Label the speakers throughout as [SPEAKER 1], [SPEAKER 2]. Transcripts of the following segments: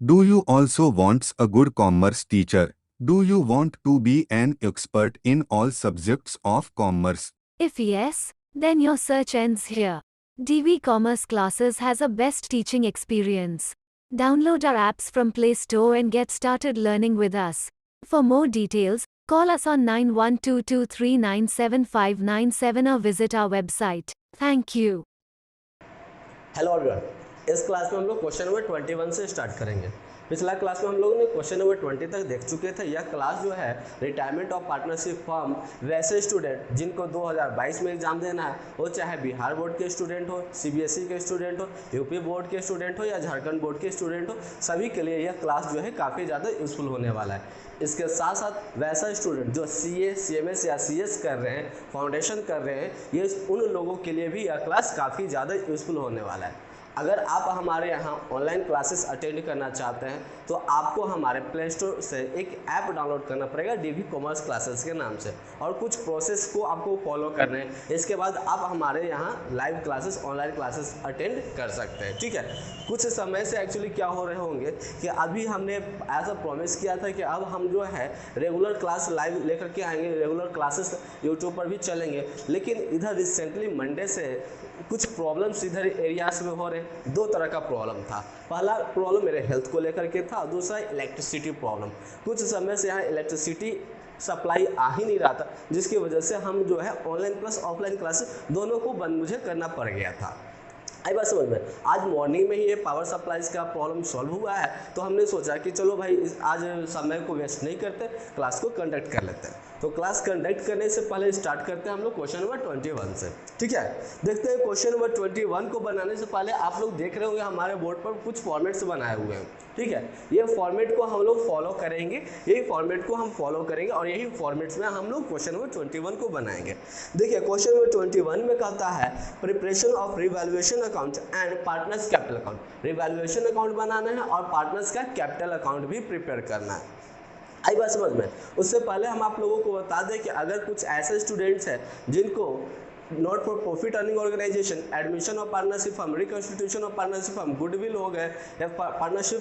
[SPEAKER 1] Do you also want a good commerce teacher? Do you want to be an expert in all subjects of commerce?
[SPEAKER 2] If yes, then your search ends here. DV Commerce Classes has a best teaching experience. Download our apps from Play Store and get started learning with us. For more details, call us on 9122397597 or visit our website. Thank you.
[SPEAKER 3] Hello everyone, इस class में हम लोग question number 21 से start करेंगे। पिछला class में हम लोगों ने क्वेश्चन नंबर 20 तक देख चुके थे। यह क्लास जो है रिटायरमेंट ऑफ पार्टनरशिप फर्म वैसे स्टूडेंट जिनको 2022 में एग्जाम देना है, वो चाहे बिहार बोर्ड के स्टूडेंट हो, सीबीएसई के स्टूडेंट हो, यूपी बोर्ड के स्टूडेंट हो या झारखंड बोर्ड के स्टूडेंट हो, सभी के लिए यह क्लास जो है काफ़ी ज़्यादा यूजफुल होने वाला है। इसके साथ साथ वैसा स्टूडेंट जो सीए, सीएमएस या सीएस कर रहे हैं, फाउंडेशन कर रहे हैं, ये उन लोगों के लिए भी यह क्लास काफ़ी ज़्यादा यूजफुल होने वाला है। अगर आप हमारे यहाँ ऑनलाइन क्लासेस अटेंड करना चाहते हैं तो आपको हमारे प्ले स्टोर से एक ऐप डाउनलोड करना पड़ेगा डीवी कॉमर्स क्लासेस के नाम से, और कुछ प्रोसेस को आपको फॉलो करने हैं। इसके बाद आप हमारे यहाँ live classes, online classes attend कर सकते हैं। ठीक है, कुछ समय से एक्चुअली क्या हो रहे होंगे कि अभी हमने ऐसा प्रॉमिस किया था कि अब हम जो है रेगुलर क्लास लाइव लेकर के आएंगे, रेगुलर क्लासेस यूट्यूब पर भी चलेंगे, लेकिन इधर रिसेंटली मंडे से कुछ प्रॉब्लम्स इधर एरियाज में हो रहे। दो तरह का प्रॉब्लम था। पहला प्रॉब्लम मेरे हेल्थ को लेकर के था, दूसरा इलेक्ट्रिसिटी प्रॉब्लम। कुछ समय से यहाँ इलेक्ट्रिसिटी सप्लाई आ ही नहीं रहा था, जिसकी वजह से हम जो है ऑनलाइन प्लस ऑफलाइन क्लासेस दोनों को बंद मुझे करना पड़ गया था। आई बात समझ में। आज मॉर्निंग में ही ये पावर सप्लाईज का प्रॉब्लम सॉल्व हुआ है, तो हमने सोचा कि चलो भाई आज समय को वेस्ट नहीं करते, क्लास को कंडक्ट कर लेते हैं। तो क्लास कंडक्ट करने से पहले स्टार्ट करते हैं हम लोग क्वेश्चन नंबर 21 से। ठीक है, देखते हैं क्वेश्चन नंबर 21 को बनाने से पहले आप लोग देख रहे होंगे हमारे बोर्ड पर कुछ फॉर्मेट्स बनाए हुए हैं। ठीक है, ये फॉर्मेट को हम लोग फॉलो करेंगे, यही फॉर्मेट को हम फॉलो करेंगे और यही फॉर्मेट्स में हम लोग क्वेश्चन नंबर 21 को बनाएंगे। देखिए क्वेश्चन नंबर 21 में कहता है preparation of revaluation account and partners capital account. Revaluation account बनाना है और पार्टनर्स का कैपिटल अकाउंट भी प्रिपेयर करना है। आई बात समझ में। उससे पहले हम आप लोगों को बता दें कि अगर कुछ ऐसे स्टूडेंट्स हैं जिनको not for profit earning organisation, admission of partnership firm, reconstitution of partnership firm, goodwill हो गए या पार्टनरशिप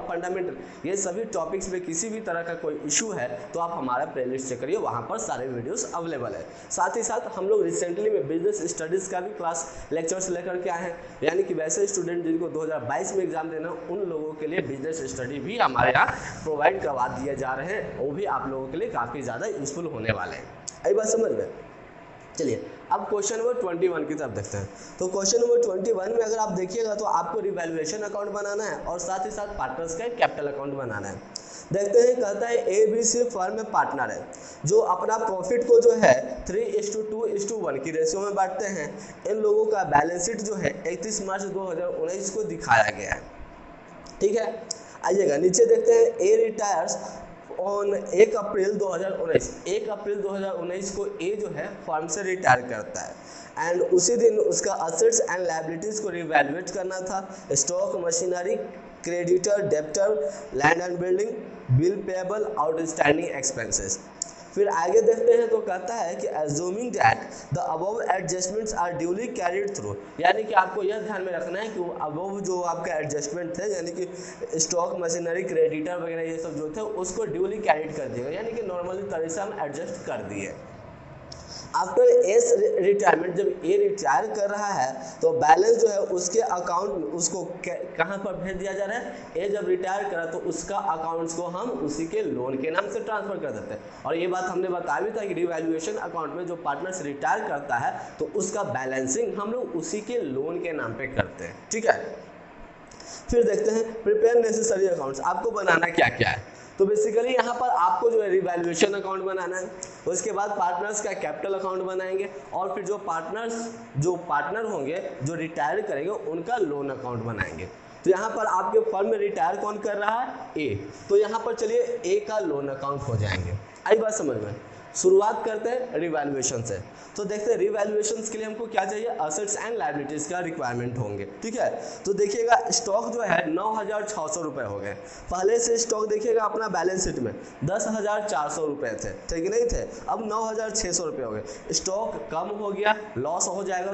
[SPEAKER 3] फंडामेंटल, ये सभी टॉपिक्स में किसी भी तरह का कोई इशू है तो आप हमारा प्लेलिस्ट चेक करिए, वहाँ पर सारे वीडियोस अवेलेबल है। साथ ही साथ हम लोग रिसेंटली में बिजनेस स्टडीज़ का भी क्लास लेक्चर्स लेकर के आए हैं, यानी कि वैसे स्टूडेंट जिनको 2022 में एग्जाम देना, उन लोगों के लिए बिजनेस स्टडी भी हमारे यहाँ प्रोवाइड करवा दिए जा रहे हैं। वो भी आप लोगों के लिए काफ़ी ज़्यादा यूजफुल होने वाले हैं। आई बात समझ में। चलिए अब क्वेश्चन नंबर 21 की तरफ देखते हैं। तो क्वेश्चन नंबर 21 में अगर आप देखिएगा तो आपको रिवैल्यूएशन अकाउंट बनाना है और साथ ही साथ पार्टनर्स का कैपिटल अकाउंट बनाना है। देखते हैं, कहता है ABC फर्म में पार्टनर है जो अपना प्रॉफिट को जो है 3:2:1 की रेशियो में बांटते हैं। इन लोगों का बैलेंस शीट जो है 31 मार्च 2019 को दिखाया गया है। ठीक है, आइएगा नीचे देखते हैं ए रिटायर्स ऑन 1 अप्रैल 2019। 1 अप्रैल 2019 को ए जो है फर्म से रिटायर करता है एंड उसी दिन उसका असेट्स एंड लायबिलिटीज को रिवैल्यूएट करना था। Stock, machinery, creditor, debtor, land and building, bill payable, outstanding expenses. फिर आगे देखते हैं तो कहता है कि assuming that the above adjustments are duly carried through, यानी कि आपको यह ध्यान में रखना है कि अबव जो आपका एडजस्टमेंट थे, यानी कि स्टॉक, मशीनरी, क्रेडिटर वगैरह ये सब जो थे उसको ड्यूली कैरिड कर दिएगा, यानी कि नॉर्मली तरह से हम एडजस्ट कर दिए। आफ्टर एस रिटायरमेंट, जब ए रिटायर कर रहा है तो बैलेंस जो है उसके अकाउंट में उसको कहाँ पर भेज दिया जा रहा है। ए जब रिटायर करा तो उसका अकाउंट्स को हम उसी के लोन के नाम से ट्रांसफर कर देते हैं। और ये बात हमने बताया भी था कि रिवैल्यूएशन अकाउंट में जो पार्टनर्स रिटायर करता है तो उसका बैलेंसिंग हम लोग उसी के लोन के नाम पे करते हैं। ठीक है, फिर देखते हैं प्रिपेयर नेसेसरी अकाउंट्स, आपको बनाना क्या क्या है। तो बेसिकली यहाँ पर आपको जो है रिवैल्यूएशन अकाउंट बनाना है, उसके बाद पार्टनर्स का कैपिटल अकाउंट बनाएंगे और फिर जो पार्टनर होंगे जो रिटायर करेंगे उनका लोन अकाउंट बनाएंगे। तो यहाँ पर आपके फर्म में रिटायर कौन कर रहा है, ए, तो यहाँ पर चलिए ए का लोन अकाउंट हो जाएंगे। आई बात समझ में। शुरुआत करते हैं रिवैल्यूएशन से। तो देखते हैं रिवैल्यूएशन के लिए हमको क्या चाहिए, असेट्स एंड लायबिलिटीज का रिक्वायरमेंट होंगे। ठीक है, तो देखिएगा स्टॉक जो है 9,600 रुपये हो गए। पहले से स्टॉक देखिएगा अपना बैलेंस शीट में 10,400 रुपये थे कि नहीं थे, अब 9,600 रुपये हो गए। स्टॉक कम हो गया, लॉस हो जाएगा,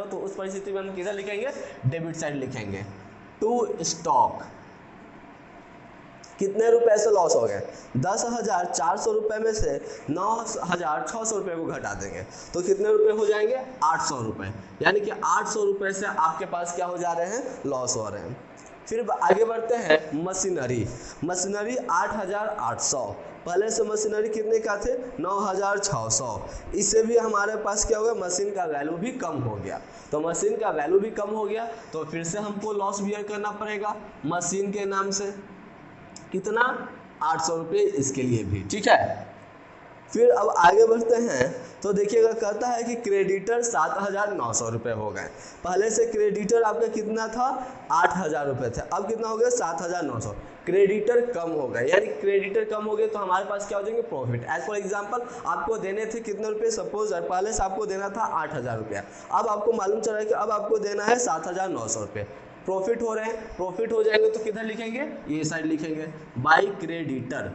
[SPEAKER 3] तो उस परिस्थिति में हम किधर लिखेंगे, डेबिट साइड लिखेंगे। टू स्टॉक, कितने रुपए से लॉस हो गए? 10,400 रुपये में से 9,600 रुपये को घटा देंगे तो कितने रुपए हो जाएंगे? 800 रुपये, यानी कि 800 रुपये से आपके पास क्या हो जा रहे हैं? लॉस हो रहे हैं। फिर आगे बढ़ते हैं मशीनरी। मशीनरी 8,800, पहले से मशीनरी कितने का थे? 9,600। इससे भी हमारे पास क्या हो गया? मशीन का वैल्यू भी कम हो गया। तो मशीन का वैल्यू भी कम हो गया तो फिर से हमको लॉस बियर करना पड़ेगा मशीन के नाम से। कितना? 800 रुपये इसके लिए भी, ठीक है। फिर अब आगे बढ़ते हैं तो देखिएगा कहता है कि क्रेडिटर 7,900 रुपये हो गए। पहले से क्रेडिटर आपका कितना था? 8,000 रुपये थे, अब कितना हो गया? 7,900। क्रेडिटर कम हो गए, यानी क्रेडिटर कम हो गए तो हमारे पास क्या हो जाएंगे? प्रॉफिट। एज फॉर एग्जांपल आपको देने थे कितने रुपये? सपोज पहले से आपको देना था 8,000 रुपया, अब आपको मालूम चल रहा है कि अब आपको देना है 7,900 रुपये। प्रॉफिट हो रहे हैं, प्रॉफिट हो जाएंगे तो किधर लिखेंगे? ये साइड लिखेंगे, बाय क्रेडिटर,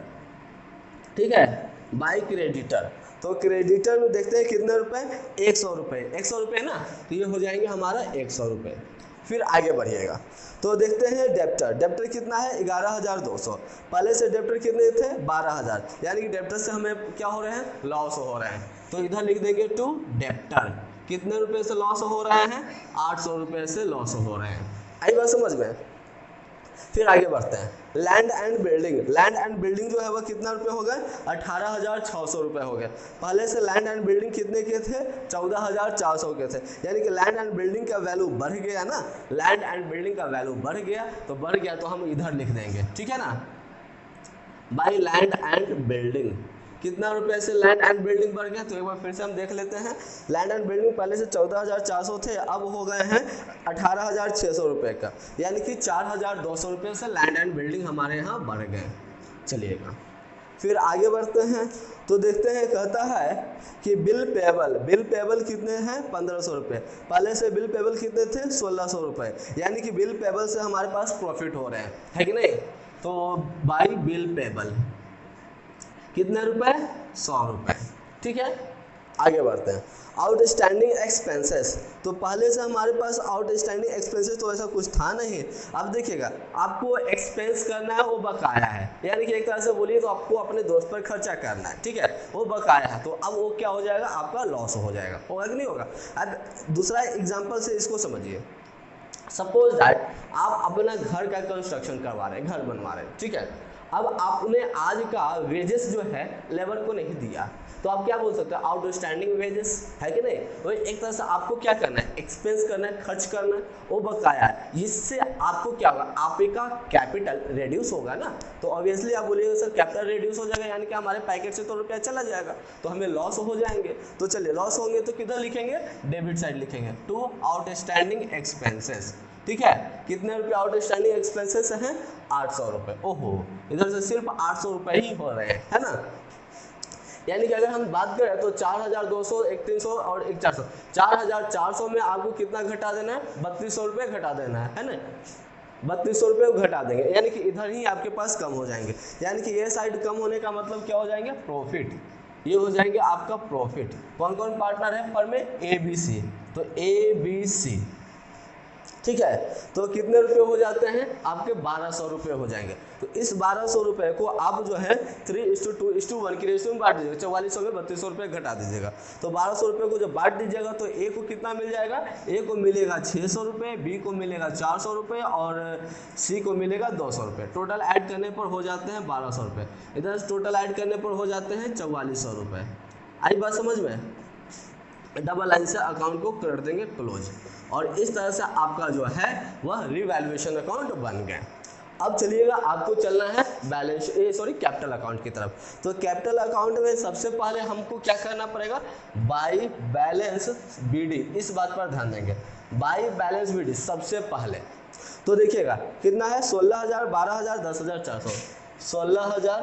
[SPEAKER 3] ठीक है, बाय क्रेडिटर। तो क्रेडिटर में देखते हैं कितने रुपए? 100 रुपये, 100 रुपये ना, तो ये हो जाएंगे हमारा 100 रुपये। फिर आगे बढ़िएगा तो देखते हैं डेप्टर। डेप्टर कितना है? 11,200। पहले से डेप्टर कितने थे? 12,000, यानी कि डेप्टर से हमें क्या हो रहे हैं? लॉस हो रहे हैं। तो इधर लिख देंगे टू डेप्टर। कितने रुपए से लॉस हो रहे हैं? 800 रुपये से लॉस हो रहे हैं। आई बात समझ में? फिर आगे बढ़ते हैं land and building. Land and building जो है वह कितना रुपए हो गए? 18,600 रुपये हो गए। पहले से लैंड एंड बिल्डिंग कितने के थे? 14,400 के थे, यानी कि लैंड एंड बिल्डिंग का वैल्यू बढ़ गया ना। लैंड एंड बिल्डिंग का वैल्यू बढ़ गया तो हम इधर लिख देंगे, ठीक है ना, बाय लैंड एंड बिल्डिंग। कितना रुपए से लैंड एंड बिल्डिंग बढ़ गया? तो एक बार फिर से हम देख लेते हैं। लैंड एंड बिल्डिंग पहले से 14,400 थे, अब हो गए हैं 18,600 रुपये का, यानी कि 4,200 रुपये से लैंड एंड बिल्डिंग हमारे यहाँ बढ़ गए। चलिएगा फिर आगे बढ़ते हैं तो देखते हैं, कहता है कि बिल पेबल। बिल पेबल कितने हैं? 1,500 रुपये। पहले से बिल पेबल कितने थे? 1,600 रुपये, यानी कि बिल पेबल से हमारे पास प्रॉफिट हो रहे हैं, है कि नहीं। तो बाई बिल पेबल कितने रुपए? 100 रुपये, ठीक है। आगे बढ़ते हैं आउटस्टैंडिंग एक्सपेंसेस। तो पहले से हमारे पास आउटस्टैंडिंग एक्सपेंसेस तो ऐसा कुछ था नहीं। अब देखिएगा आपको एक्सपेंस करना है, वो बकाया है, यानी कि एक तरह से बोलिए तो आपको अपने दोस्त पर खर्चा करना है, ठीक है, वो बकाया है। तो अब वो क्या हो जाएगा? आपका लॉस हो जाएगा, होगा कि नहीं होगा। अब दूसरा एग्जाम्पल से इसको समझिए। सपोज दैट आप अपना घर का कंस्ट्रक्शन करवा रहे हैं, घर बनवा रहे हैं, ठीक है। अब आपने आज का वेजेस जो है लेबर को नहीं दिया, तो आप क्या बोल सकते हैं? आउटस्टैंडिंग वेजेस, है कि नहीं। वही एक तरह से आपको क्या करना है? एक्सपेंस करना है, खर्च करना है, वो बकाया है। इससे आपको क्या होगा? आपका कैपिटल रिड्यूस होगा ना। तो ऑब्वियसली आप बोलिएगा सर कैपिटल रिड्यूस हो जाएगा, यानी कि हमारे पैकेट से तो रुपया चला जाएगा, तो हमें लॉस हो जाएंगे। तो चलिए लॉस होंगे तो किधर लिखेंगे? डेबिट साइड लिखेंगे, टू आउटस्टैंडिंग एक्सपेंसेस, ठीक है। कितने रुपये आउटस्टैंडिंग एक्सपेंसेस हैं? 800 रुपये। ओहो, इधर से सिर्फ 800 रुपये ही हो रहे हैं, है ना। यानी कि अगर हम बात करें तो 4,200, 1,300 और 1,400, 4,400 में आपको कितना घटा देना है? 3,200 रुपये घटा देना है ना। 3,200 रुपये घटा देंगे, यानी कि इधर ही आपके पास कम हो जाएंगे। यानी कि ये साइड कम होने का मतलब क्या हो जाएंगे? प्रॉफिट। ये हो जाएंगे आपका प्रॉफिट। कौन कौन पार्टनर है फर्म में? ABC। तो ABC, ठीक है। तो कितने रुपए हो जाते हैं? आपके 1,200 रुपये हो जाएंगे। तो इस 1,200 रुपये को आप जो है 3:2:1 की रेशियो में बांट दीजिएगा। 4400 में 3,200 रुपये घटा दीजिएगा। तो 1,200 रुपये को जब बांट दीजिएगा तो ए को कितना मिल जाएगा? ए को मिलेगा 600 रुपये, बी को मिलेगा 400 रुपये और सी को मिलेगा 200 रुपये। टोटल ऐड करने पर हो जाते हैं 1,200 रुपये। इधर टोटल ऐड करने पर हो जाते हैं 4,400 रुपये। आई बात समझ में? डबल लाइन से अकाउंट को कर देंगे क्लोज, और इस तरह से आपका जो है वह रिवैल्यूएशन अकाउंट बन गया। अब चलिएगा आपको चलना है कैपिटल अकाउंट की तरफ। तो कैपिटल अकाउंट में सबसे पहले हमको क्या करना पड़ेगा? बाय बैलेंस BD, इस बात पर ध्यान देंगे। बाय बैलेंस BD सबसे पहले तो देखिएगा कितना है? 16,000, 12,000, 10,400, 16,000,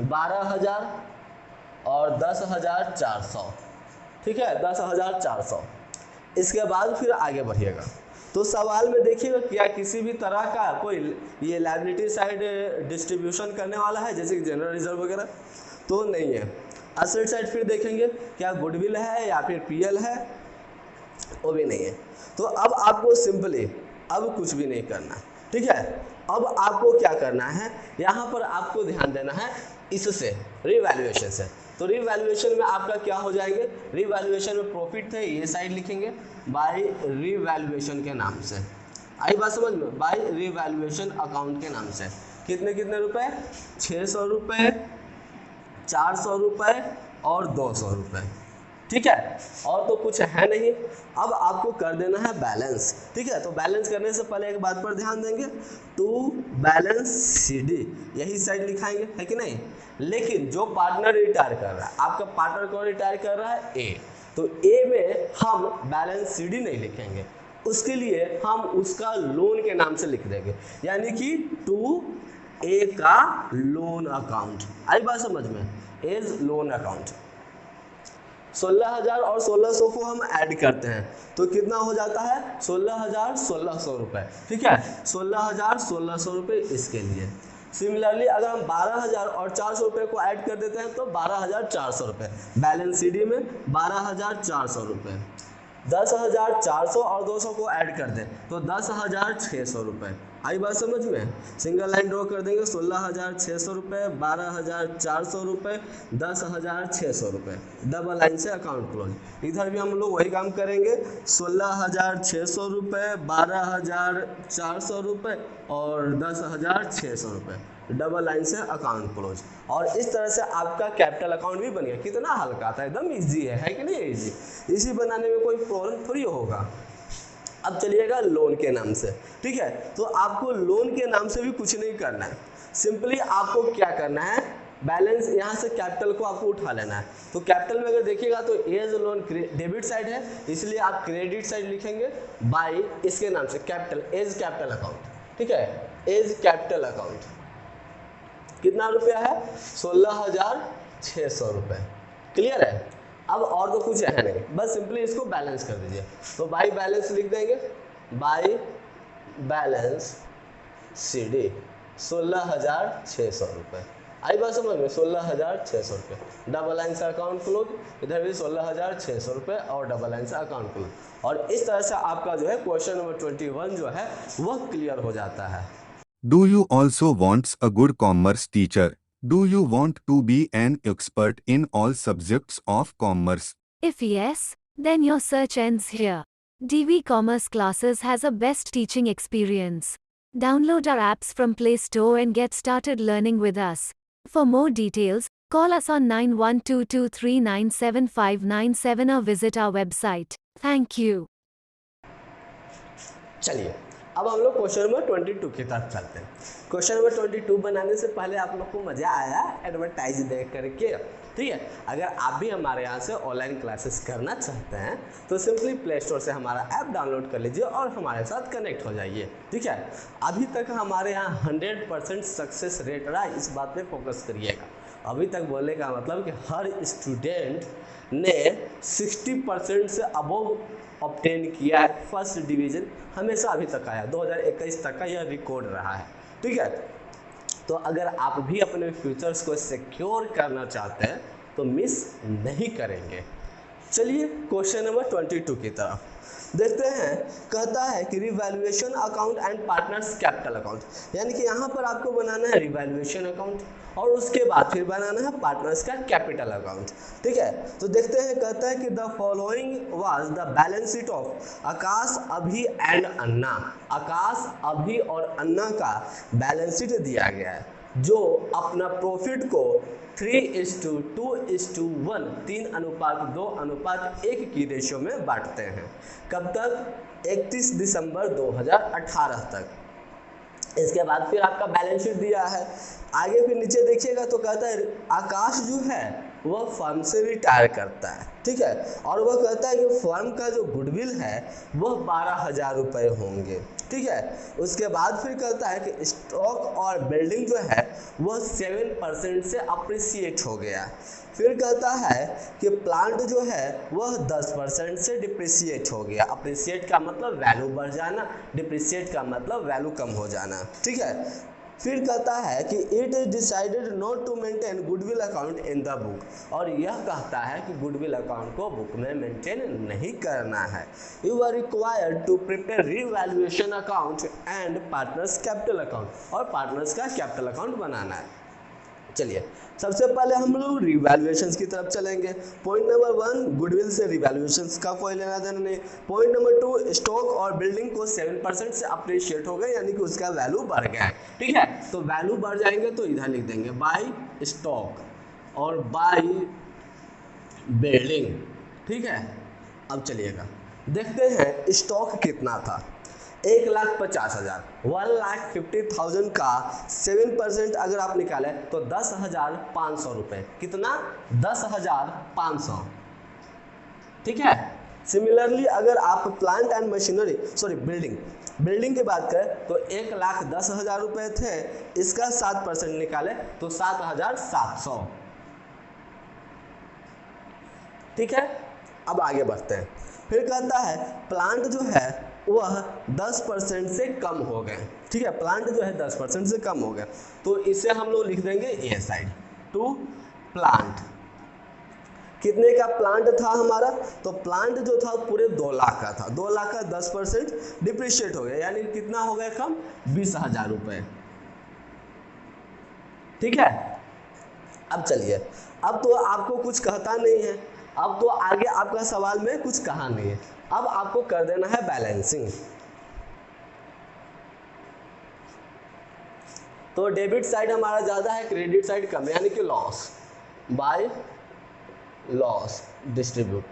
[SPEAKER 3] 12,000 और 10,400, ठीक है, 10,400। इसके बाद फिर आगे बढ़िएगा तो सवाल में देखिएगा क्या किसी भी तरह का कोई ये लायबिलिटी साइड डिस्ट्रीब्यूशन करने वाला है, जैसे कि जनरल रिजर्व वगैरह, तो नहीं है। एसेट साइड फिर देखेंगे क्या गुडविल है या फिर PL है, वो भी नहीं है। तो अब आपको सिंपली अब कुछ भी नहीं करना, ठीक है। अब आपको क्या करना है, यहाँ पर आपको ध्यान देना है इससे रिवैल्यूएशन से। तो रिवैल्यूएशन में आपका क्या हो जाएंगे, रिवैल्यूएशन में प्रॉफिट थे ये साइड लिखेंगे बाय रिवैल्यूएशन के नाम से। आई बात समझ में, बाय रिवैल्यूएशन अकाउंट के नाम से। कितने कितने रुपए, 600 रुपये, 400 रुपये और 200 रुपये, ठीक है। और तो कुछ है नहीं। अब आपको कर देना है बैलेंस, ठीक है। तो बैलेंस करने से पहले एक बात पर ध्यान देंगे, टू बैलेंस CD यही साइड लिखाएंगे, है कि नहीं। लेकिन जो पार्टनर रिटायर कर रहा है, आपका पार्टनर कौन रिटायर कर रहा है, ए, तो ए में हम बैलेंस CD नहीं लिखेंगे, उसके लिए हम उसका लोन के नाम से लिख देंगे, यानी कि टू ए का लोन अकाउंट। आई बात समझ में, एज लोन अकाउंट। 16,000 और 1,600 को हम ऐड करते हैं तो कितना हो जाता है, 16,000 1,600 रुपये, ठीक है। 16,000 1,600 रुपये इसके लिए। सिमिलरली अगर हम 12,000 और 400 रुपये को ऐड कर देते हैं तो 12,400 रुपये, बैलेंस CD में 12,400 रुपये। 10,400 और 200 को ऐड कर दें तो 10,600 रुपये। आई बात समझ में, सिंगल लाइन ड्रॉ कर देंगे, 16,600 रुपये, 12,400 रुपये, 10,600 रुपये, डबल लाइन से अकाउंट क्लोज। इधर भी हम लोग वही काम करेंगे, 16,600 रुपये, 12,400 रुपये और 10,600 रुपये, डबल लाइन से अकाउंट क्लोज। और इस तरह से आपका कैपिटल अकाउंट भी बन गया। कितना हल्का था, एकदम इजी है कि नहीं, इजी। इसी बनाने में कोई प्रॉब्लम थोड़ी होगा। अब चलिएगा लोन के नाम से, ठीक है। तो आपको लोन के नाम से भी कुछ नहीं करना है, सिंपली आपको क्या करना है, बैलेंस यहाँ से कैपिटल को आपको उठा लेना है। तो कैपिटल में अगर देखिएगा तो एज लोन डेबिट साइड है, इसलिए आप क्रेडिट साइड लिखेंगे बाय इसके नाम से कैपिटल, एज कैपिटल अकाउंट, ठीक है। एज कैपिटल अकाउंट कितना रुपया है, 16,600 रुपये, क्लियर है। अब और तो कुछ है नहीं, बस सिंपली इसको बैलेंस कर दीजिए। तो बाय बैलेंस लिख देंगे, बाय बैलेंस CD 16,600 रुपये। आई बात समझ में, 16,600 रुपये, डबल लाइन से अकाउंट क्लोज। इधर भी 16,600 रुपये और डबल लाइन से अकाउंट क्लोज। और इस तरह से आपका जो है क्वेश्चन नंबर 21 जो है वह क्लियर हो जाता है।
[SPEAKER 1] Do you also want a good commerce teacher? Do you want to be an expert in all subjects of commerce?
[SPEAKER 2] If yes, then your search ends here. DV Commerce Classes has a best teaching experience. Download our apps from Play Store and get started learning with us. For more details, call us on 9122397597 or visit our website. Thank you.
[SPEAKER 3] चलिए अब हम लोग question number 22 की तरफ चलते हैं। Question number 22 बनाने से पहले आप लोग को मज़ा आया एडवर्टाइज देख करके, ठीक है। अगर आप भी हमारे यहाँ से ऑनलाइन क्लासेस करना चाहते हैं तो सिंपली प्ले स्टोर से हमारा ऐप डाउनलोड कर लीजिए और हमारे साथ कनेक्ट हो जाइए, ठीक है। अभी तक हमारे यहाँ 100% सक्सेस रेट रहा है, इस बात पे फोकस करिएगा। अभी तक बोलने का मतलब कि हर स्टूडेंट ने 60% से अबव ऑब्टेन किया है, फर्स्ट डिवीज़न हमेशा अभी तक आया, 2021 तक का यह रिकॉर्ड रहा है, ठीक है। तो अगर आप भी अपने फ्यूचर्स को सिक्योर करना चाहते हैं तो मिस नहीं करेंगे। चलिए क्वेश्चन नंबर 22 की तरफ देखते हैं। कहता है कि revaluation account and partners capital account, यानी कि यहाँ पर आपको बनाना है रिवैल्यूएशन अकाउंट और उसके बाद फिर बनाना है पार्टनर्स का कैपिटल अकाउंट, ठीक है। तो देखते हैं, कहता है कि the following was the balance sheet of Akash, Abhi and अन्ना। आकाश, अभी और अन्ना का बैलेंस शीट दिया गया है, जो अपना प्रॉफिट को 3:2:1 3:2:1 की रेशियो में बांटते हैं। कब तक, 31 दिसंबर 2018 तक। इसके बाद फिर आपका बैलेंस शीट दिया है। आगे फिर नीचे देखिएगा तो कहता है आकाश जो है वह फर्म से रिटायर करता है, ठीक है। और वह कहता है कि फर्म का जो गुडविल है वह 12,000 रुपये होंगे, ठीक है। उसके बाद फिर कहता है कि स्टॉक और बिल्डिंग जो है वह 7% से अप्रिसिएट हो गया। फिर कहता है कि प्लांट जो है वह 10% से डिप्रिसिएट हो गया। अप्रिसिएट का मतलब वैल्यू बढ़ जाना, डिप्रिसिएट का मतलब वैल्यू कम हो जाना, ठीक है। फिर कहता है कि it is decided not to maintain goodwill account in the book, और यह कहता है कि गुडविल अकाउंट को बुक में मेंटेन नहीं करना है। You are required to prepare revaluation account and partners capital account, और पार्टनर्स का कैपिटल अकाउंट बनाना है। चलिए सबसे पहले हम लोग रिवैल्यूएशंस की तरफ चलेंगे। पॉइंट नंबर 1, गुडविल से रिवैल्यूएशंस का कोई लेना देना नहीं। पॉइंट नंबर 2, स्टॉक और बिल्डिंग को 7% से अप्रिशिएट हो गए, यानी कि उसका वैल्यू बढ़ गया है। ठीक है, तो वैल्यू बढ़ जाएंगे तो इधर लिख देंगे बाय स्टॉक और बाय बिल्डिंग। ठीक है, अब चलिएगा देखते हैं स्टॉक कितना था। 1,50,000, 1,50,000 का 7% अगर आप निकालें तो 10,500 रुपये। कितना? 10,500। ठीक है, सिमिलरली अगर आप प्लांट एंड मशीनरी बिल्डिंग की बात करें तो 1,10,000 रुपये थे, इसका 7% निकालें तो 7,700। ठीक है, अब आगे बढ़ते हैं। फिर कहता है प्लांट जो है वह 10% से कम हो गए। ठीक है, प्लांट जो है 10% से कम हो गए, तो इसे हम लोग लिख देंगे ए साइड टू प्लांट। कितने का प्लांट था हमारा? तो प्लांट जो था पूरे 2 लाख का था। 2 लाख का 10% डिप्रिशिएट हो गया, यानी कितना हो गया कम? 20,000 रुपये। ठीक है, अब चलिए, अब तो आपको कुछ कहता नहीं है, अब तो आगे आपका सवाल में कुछ कहा नहीं है, अब आपको कर देना है बैलेंसिंग। तो डेबिट साइड हमारा ज़्यादा है, क्रेडिट साइड कम है, यानी कि लॉस बाय लॉस डिस्ट्रीब्यूट।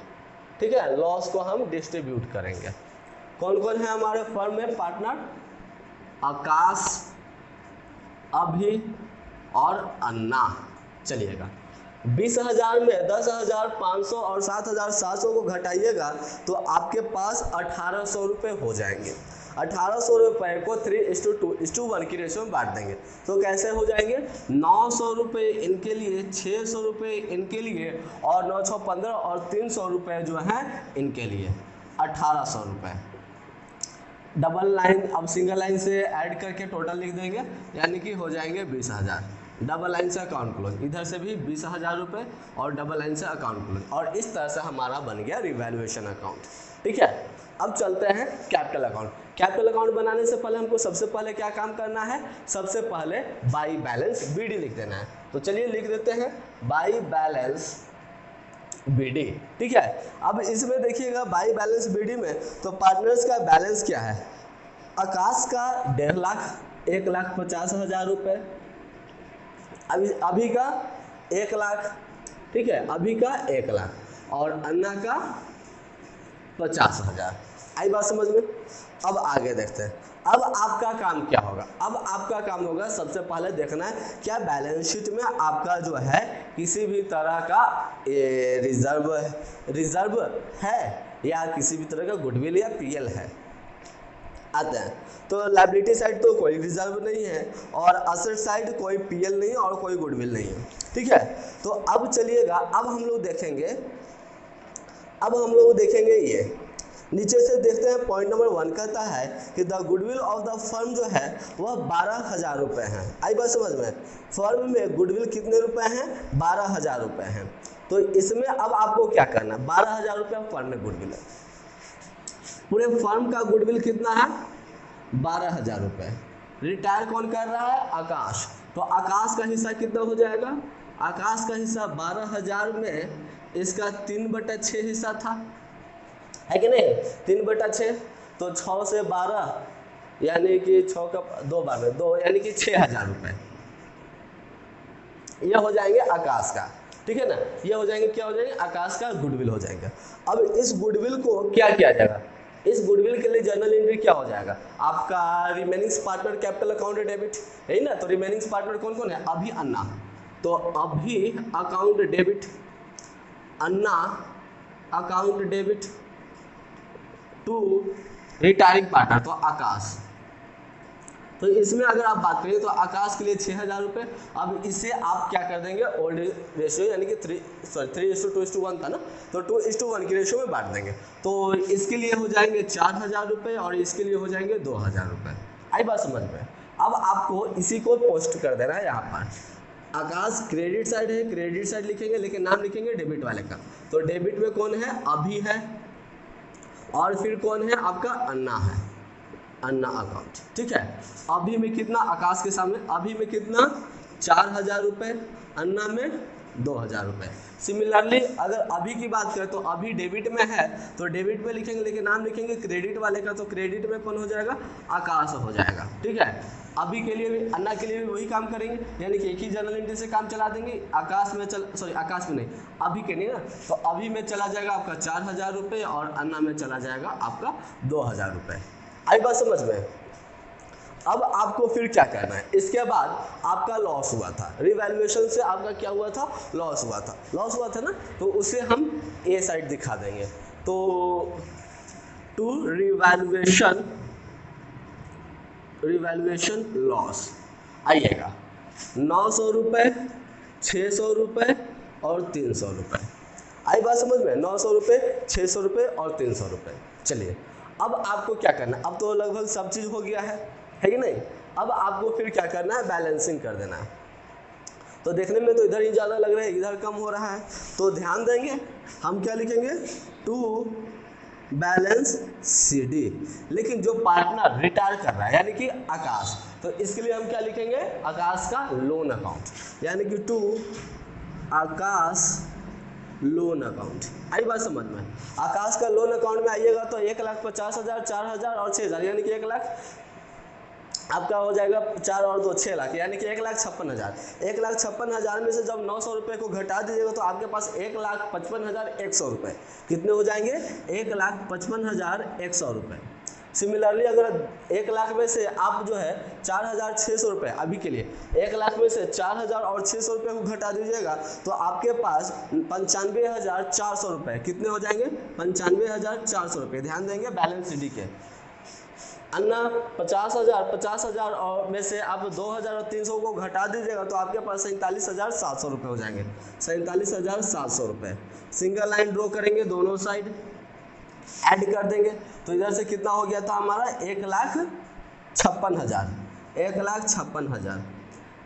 [SPEAKER 3] ठीक है, लॉस को हम डिस्ट्रीब्यूट करेंगे। कौन कौन है हमारे फर्म में पार्टनर? आकाश, अभी और अन्ना। चलिएगा 20,000 में 10,500 और 7,700 को घटाइएगा तो आपके पास 1,800 रुपये हो जाएंगे। 1,800 रुपये को 3:2:1 की रेशियो में बांट देंगे तो कैसे हो जाएंगे? 900 रुपये इनके लिए, 600 रुपये इनके लिए, और 915 और 300 रुपये जो हैं इनके लिए, 1,800 रुपये। डबल लाइन अब सिंगल लाइन से ऐड करके टोटल लिख देंगे, यानी कि हो जाएंगे 20,000। डबल लाइन से अकाउंट क्लोज, इधर से भी 20,000 रुपये और डबल लाइन से अकाउंट क्लोज, और इस तरह से हमारा बन गया रिवैल्यूएशन अकाउंट। ठीक है, अब चलते हैं कैपिटल अकाउंट। कैपिटल अकाउंट बनाने से पहले हमको सबसे पहले क्या काम करना है? सबसे पहले बाई बैलेंस बीडी लिख देना है। तो चलिए लिख देते हैं बाई बैलेंस बीडी। ठीक है, अब इसमें देखिएगा बाई बैलेंस बीडी में तो पार्टनर्स का बैलेंस क्या है? आकाश का 1.5 लाख, 1,50,000 रुपये, अभी का 1 लाख। ठीक है, अभी का 1 लाख, और अन्ना का 50,000। आई बात समझ में? अब आगे देखते हैं, अब आपका काम क्या होगा? अब आपका काम होगा सबसे पहले देखना है क्या बैलेंस शीट में आपका जो है किसी भी तरह का रिजर्व है या किसी भी तरह का गुडविल या पीएल है। आते हैं तो लायबिलिटी साइड तो कोई रिजर्व नहीं है, और असेट साइड कोई पीएल नहीं है और कोई गुडविल नहीं है। ठीक है, तो अब चलिएगा, अब हम लोग देखेंगे ये नीचे से देखते हैं। पॉइंट नंबर 1 कहता है कि the goodwill of the firm जो है वह 12,000 रुपये हैं। आई बात समझ में? फर्म में गुडविल कितने रुपए हैं? 12,000 रुपये हैं। तो इसमें अब आपको क्या करना है? 12,000 रुपये फर्म में गुडविल है, पूरे फर्म का गुडविल कितना है? 12,000 रुपये। रिटायर कौन कर रहा है? आकाश। तो आकाश का हिस्सा कितना हो जाएगा? आकाश का हिस्सा 12,000 में इसका 3/6 हिस्सा था, है कि नहीं? 3/6, तो 6 से 12 यानी कि 6 का 2 बार में 2, यानी कि 6,000 रुपये ये हो जाएंगे आकाश का। ठीक है ना, ये हो जाएंगे, क्या हो जाएंगे? आकाश का गुडविल हो जाएगा। अब इस गुडविल को क्या किया जाएगा? इस गुडविल के लिए जर्नल एंट्री क्या हो जाएगा? आपका remaining partner capital account debit है ना। तो रिमेनिंग पार्टनर कौन कौन है? अभी, अन्ना। तो अभी account debit, Anna account debit to retiring partner तो आकाश। तो इसमें अगर आप बात करें तो आकाश के लिए 6,000 रुपये। अब इसे आप क्या कर देंगे? ओल्ड रेशियो यानी कि 3:2:1 था ना, तो 2:1 की रेशियो में बांट देंगे। तो इसके लिए हो जाएंगे 4,000 रुपये और इसके लिए हो जाएंगे 2,000 रुपये। आई बात समझ में? अब आपको इसी को पोस्ट कर देना है यहाँ पर। आकाश क्रेडिट साइड है, क्रेडिट साइड लिखेंगे, लेकिन नाम लिखेंगे डेबिट वाले का। तो डेबिट में कौन है, अभी है, और फिर कौन है आपका, अन्ना है, अन्ना अकाउंट। ठीक है, अभी में कितना, आकाश के सामने अभी में कितना 4000 रुपये, अन्ना में 2000 रुपये। सिमिलरली अगर अभी की बात करें तो अभी डेबिट में है तो डेबिट में लिखेंगे, लेकिन नाम लिखेंगे क्रेडिट वाले का, तो क्रेडिट में कौन हो जाएगा, आकाश हो जाएगा। ठीक है, अभी के लिए भी, अन्ना के लिए भी वही काम करेंगे, यानी कि एक ही जर्नल एंट्री से काम चला देंगे। आकाश में आकाश में नहीं, अभी के नहीं ना, तो अभी में चला जाएगा आपका 4000 रुपये और अन्ना में चला जाएगा आपका 2000 रुपये। आई बात समझ में। अब आपको फिर क्या करना है, इसके बाद आपका लॉस हुआ था, रिवैल्यूएशन से आपका क्या हुआ था, लॉस हुआ था, लॉस हुआ था ना, तो उसे हम ए साइड दिखा देंगे। तो टू रिवैल्यूएशन लॉस आइएगा 900 रुपये, 600 रुपये और 300 रुपये। आई बात समझ में, 900 रुपये, 600 रुपये और 300 रुपये। चलिए अब आपको क्या करना है, अब तो लगभग सब चीज़ हो गया है कि नहीं। अब आपको फिर क्या करना है, बैलेंसिंग कर देना है। तो देखने में तो इधर ही ज़्यादा लग रहा है, इधर कम हो रहा है, तो ध्यान देंगे हम क्या लिखेंगे, टू बैलेंस CD। लेकिन जो पार्टनर रिटायर कर रहा है यानी कि आकाश, तो इसके लिए हम क्या लिखेंगे, आकाश का लोन अकाउंट, यानी कि टू आकाश लोन अकाउंट। आई बात समझ में। आकाश का लोन अकाउंट में आइएगा तो 1,50,000, 4,000 और 6,000, यानी कि 1 लाख आपका हो जाएगा, 4 और 2 6 लाख, यानी कि 1,56,000। 1,56,000 में से जब 900 रुपये को घटा दीजिएगा तो आपके पास 1,55,100 रुपये कितने हो जाएंगे, 1,55,100 रुपये। सिमिलरली अगर 1 लाख में से आप जो है 4,600 रुपये, अभी के लिए 1 लाख में से 4,000 और 600 रुपये को घटा दीजिएगा तो आपके पास 95,400 रुपये कितने हो जाएंगे, 95,400 रुपये। ध्यान देंगे बैलेंस CD के। अन्ना 50,000 और में से आप 2,000 और 300 को घटा दीजिएगा तो आपके पास 47,700 रुपये हो जाएंगे, 47,700 रुपये। सिंगल लाइन ड्रॉ करेंगे, दोनों साइड ऐड कर देंगे, तो इधर से कितना हो गया था हमारा, 1,56,000, 1,56,000,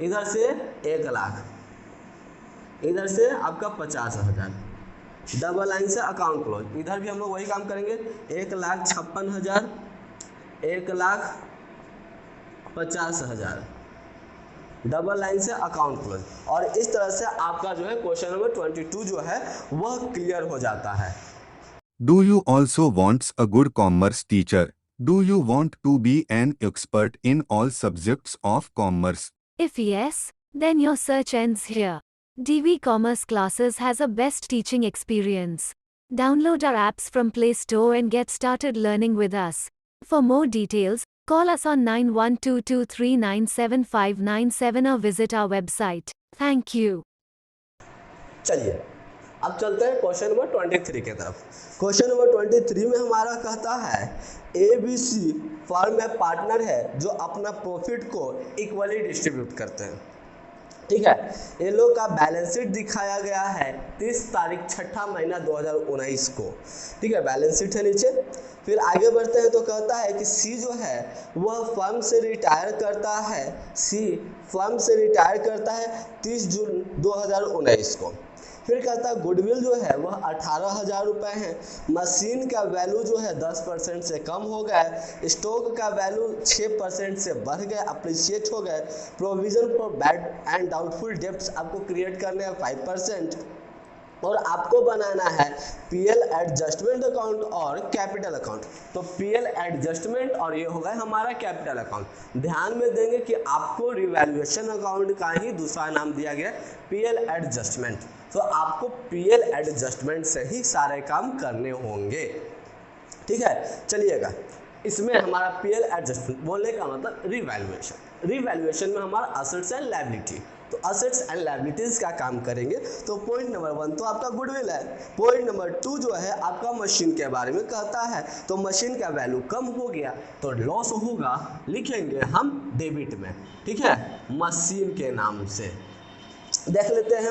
[SPEAKER 3] इधर से 1 लाख, इधर से आपका 50,000। डबल लाइन से अकाउंट क्लोज, इधर भी हम लोग वही काम करेंगे, 1,56,000, 1,50,000, डबल लाइन से अकाउंट क्लोज। और इस तरह से आपका जो है क्वेश्चन नंबर 22 जो है वह क्लियर हो जाता है।
[SPEAKER 1] Do you also want a good commerce teacher? Do you want to be an expert in all subjects of commerce?
[SPEAKER 2] If yes, then your search ends here. DV Commerce Classes has a best teaching experience. Download our apps from Play Store and get started learning with us. For more details, call us on 9122397597 or visit our website. Thank you.
[SPEAKER 3] चलिए अब चलते हैं question number 23 की तरफ। Question number 23 में हमारा कहता है ABC फर्म में पार्टनर है जो अपना प्रॉफिट को इक्वली डिस्ट्रीब्यूट करते हैं। ठीक है, ये लोग का बैलेंस शीट दिखाया गया है 30 तारीख 6ठा महीना 2019 को। ठीक है, बैलेंस शीट है नीचे। फिर आगे बढ़ते हैं तो कहता है कि C जो है वह फर्म से रिटायर करता है, C फर्म से रिटायर करता है 30 जून 2019 को। फिर कहता है गुडविल जो है वह 18,000 रुपये है, मशीन का वैल्यू जो है 10% से कम हो गया है, स्टॉक का वैल्यू 6% से बढ़ गया, अप्रिशिएट हो गए, provision for bad and doubtful debts आपको क्रिएट करने हैं 5%, और आपको बनाना है PL एडजस्टमेंट अकाउंट और कैपिटल अकाउंट। तो PL एडजस्टमेंट और ये होगा हमारा कैपिटल अकाउंट। ध्यान में देंगे कि आपको रिवैल्यूएशन अकाउंट का ही दूसरा नाम दिया गया PL एडजस्टमेंट, तो आपको PL एडजस्टमेंट से ही सारे काम करने होंगे। ठीक है, चलिएगा इसमें हमारा PL एडजस्टमेंट बोलने का मतलब रिवैल्यूएशन। रिवैल्यूएशन में हमारा असेट्स एंड लायबिलिटी, तो असेट्स एंड लायबिलिटीज का काम करेंगे। तो पॉइंट नंबर 1 तो आपका गुडविल है। पॉइंट नंबर 2 जो है आपका मशीन के बारे में कहता है, तो मशीन का वैल्यू कम हो गया तो लॉस होगा, लिखेंगे हम डेबिट में। ठीक है, मशीन के नाम से देख लेते हैं।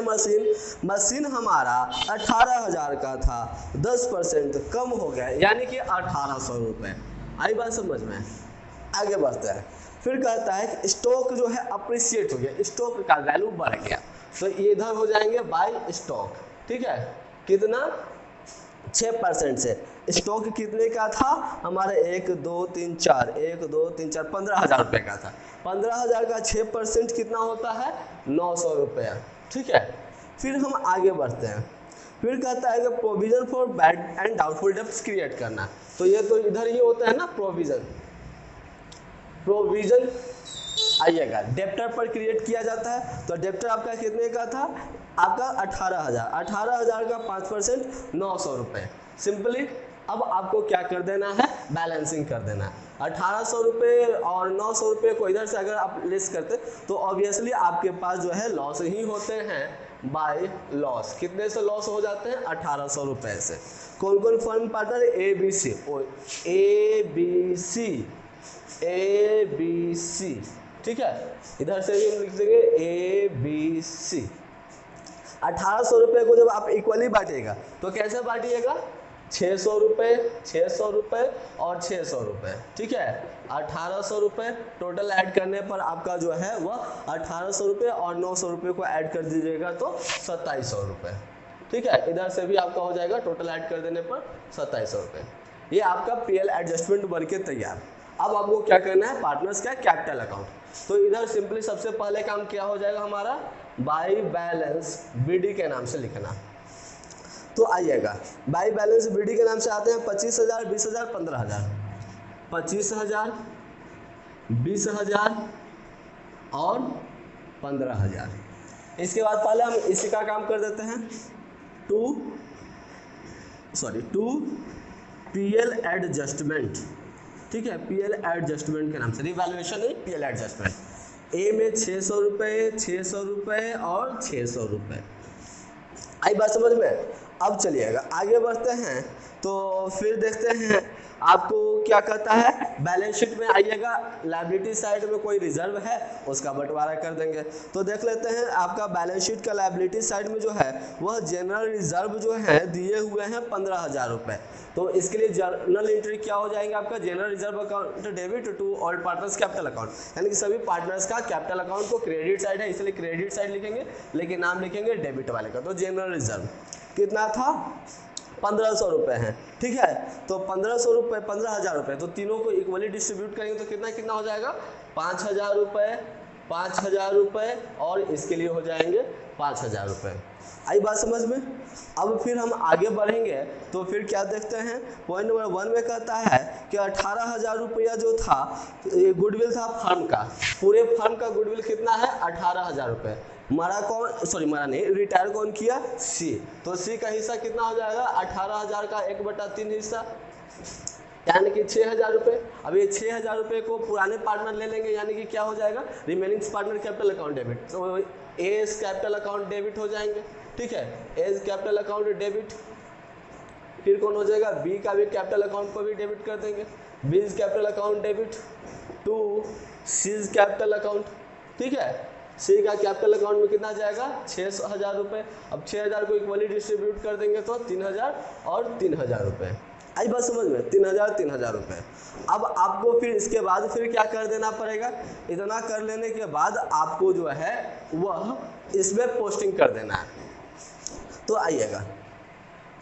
[SPEAKER 3] मशीन हमारा 18,000 का था, 10% कम हो गया यानी कि 1,800 रुपये। आई बात समझ में। आगे बढ़ते हैं। फिर कहता है कि स्टॉक जो है अप्रिशिएट हो गया, स्टॉक का वैल्यू बढ़ गया, तो ये इधर हो जाएंगे बाय स्टॉक, ठीक है, कितना 6% से। स्टॉक कितने का था हमारे 1 2 3 4 1 2 3 4 15,000 रुपये का था, 15,000 का 6% कितना होता है 900 रुपया, ठीक है। फिर हम आगे बढ़ते हैं, फिर कहता है कि provision for bad and doubtful debts create करना, तो ये तो इधर ही होता है ना प्रोविजन, प्रोविजन आइएगा डेप्टर पर क्रिएट किया जाता है, तो डेप्टर आपका कितने का था आपका 18,000 का 5% 900 रुपये। सिंपली अब आपको क्या कर देना है, बैलेंसिंग कर देना है। 1800 रुपये और 900 रुपये को इधर से अगर आप लेस करते तो ऑब्वियसली आपके पास जो है लॉस ही होते हैं बाय लॉस। कितने से लॉस हो जाते हैं 1800 रुपये से। कौन कौन firm partner, A B C, ठीक है, इधर से भी हम लिख देंगे ए बी सी। 1800 रुपये को जब आप इक्वली बांटिएगा तो कैसे बांटिएगा, 600 रुपये 600 रुपये और 600 रुपये, ठीक है, 1800 रुपये टोटल ऐड करने पर आपका जो है वह 1800 रुपये और 900 रुपये को ऐड कर दीजिएगा तो 2700 रुपये, ठीक है। इधर से भी आपका हो जाएगा टोटल ऐड कर देने पर 2700 रुपये। ये आपका पीएल एडजस्टमेंट बन के तैयार। अब आपको क्या करना है, पार्टनर्स का कैपिटल अकाउंट, तो इधर सिंपली सबसे पहले काम क्या हो जाएगा हमारा, बाय बैलेंस बीडी के नाम से लिखना। तो आइएगा बाय बैलेंस बीडी के नाम से आते हैं 25,000 20,000 15,000, 25,000 20,000 और 15,000। इसके बाद पहले हम इसी का काम कर देते हैं टू पीएल एडजस्टमेंट, ठीक है, पीएल एडजस्टमेंट के नाम से, रिवैल्यूएशन नहीं पीएल एडजस्टमेंट। ए में 600 रुपये 600 रुपये और 600 रुपये। आई बात समझ में। अब चलिएगा आगे बढ़ते हैं, तो फिर देखते हैं आपको क्या कहता है, बैलेंस शीट में आइएगा, लायबिलिटी साइड में कोई रिजर्व है उसका बंटवारा कर देंगे। तो देख लेते हैं आपका बैलेंस शीट का लायबिलिटी साइड में जो है वह जनरल रिजर्व जो है दिए हुए हैं 15,000 रुपये। तो इसके लिए जर्नल एंट्री क्या हो जाएंगे आपका, general reserve account debit to all partners capital account, यानी कि सभी पार्टनर्स का कैपिटल अकाउंट को क्रेडिट साइड है इसलिए क्रेडिट साइड लिखेंगे, लेकिन नाम लिखेंगे डेबिट वाले का। तो जनरल रिजर्व कितना था 1500 रुपये है, ठीक है, तो 1500 रुपये 15,000 रुपये, तो तीनों को इक्वली डिस्ट्रीब्यूट करेंगे तो कितना कितना हो जाएगा 5,000 रुपये 5,000 रुपये और इसके लिए हो जाएंगे 5,000 रुपये। आई बात समझ में। अब फिर हम आगे बढ़ेंगे तो फिर क्या देखते हैं, पॉइंट नंबर 1 में कहता है कि 18,000 रुपया जो था ये गुडविल था फर्म का, पूरे फर्म का गुडविल कितना है 18,000 रुपये। मरा नहीं, रिटायर कौन किया, सी, तो सी का हिस्सा कितना हो जाएगा 18,000 का 1/3 हिस्सा, यानी कि 6,000 रुपये। अब ये 6,000 रुपये को पुराने पार्टनर ले लेंगे, यानी कि क्या हो जाएगा remaining partner capital account debit, तो एज कैपिटल अकाउंट डेबिट हो जाएंगे, ठीक है, एज कैपिटल अकाउंट डेबिट। फिर कौन हो जाएगा, बी का भी कैपिटल अकाउंट को भी डेबिट कर देंगे, B's capital account debit to C's capital account, ठीक है। सी का कैपिटल अकाउंट में कितना जाएगा 6,000 रुपये। अब 6,000 को इक्वली डिस्ट्रीब्यूट कर देंगे तो 3,000 और 3,000 रुपये। आई बात समझ में, 3,000 रुपये। अब आपको फिर इसके बाद फिर क्या कर देना पड़ेगा, इतना कर लेने के बाद आपको जो है वह इसमें पोस्टिंग कर देना है। तो आइएगा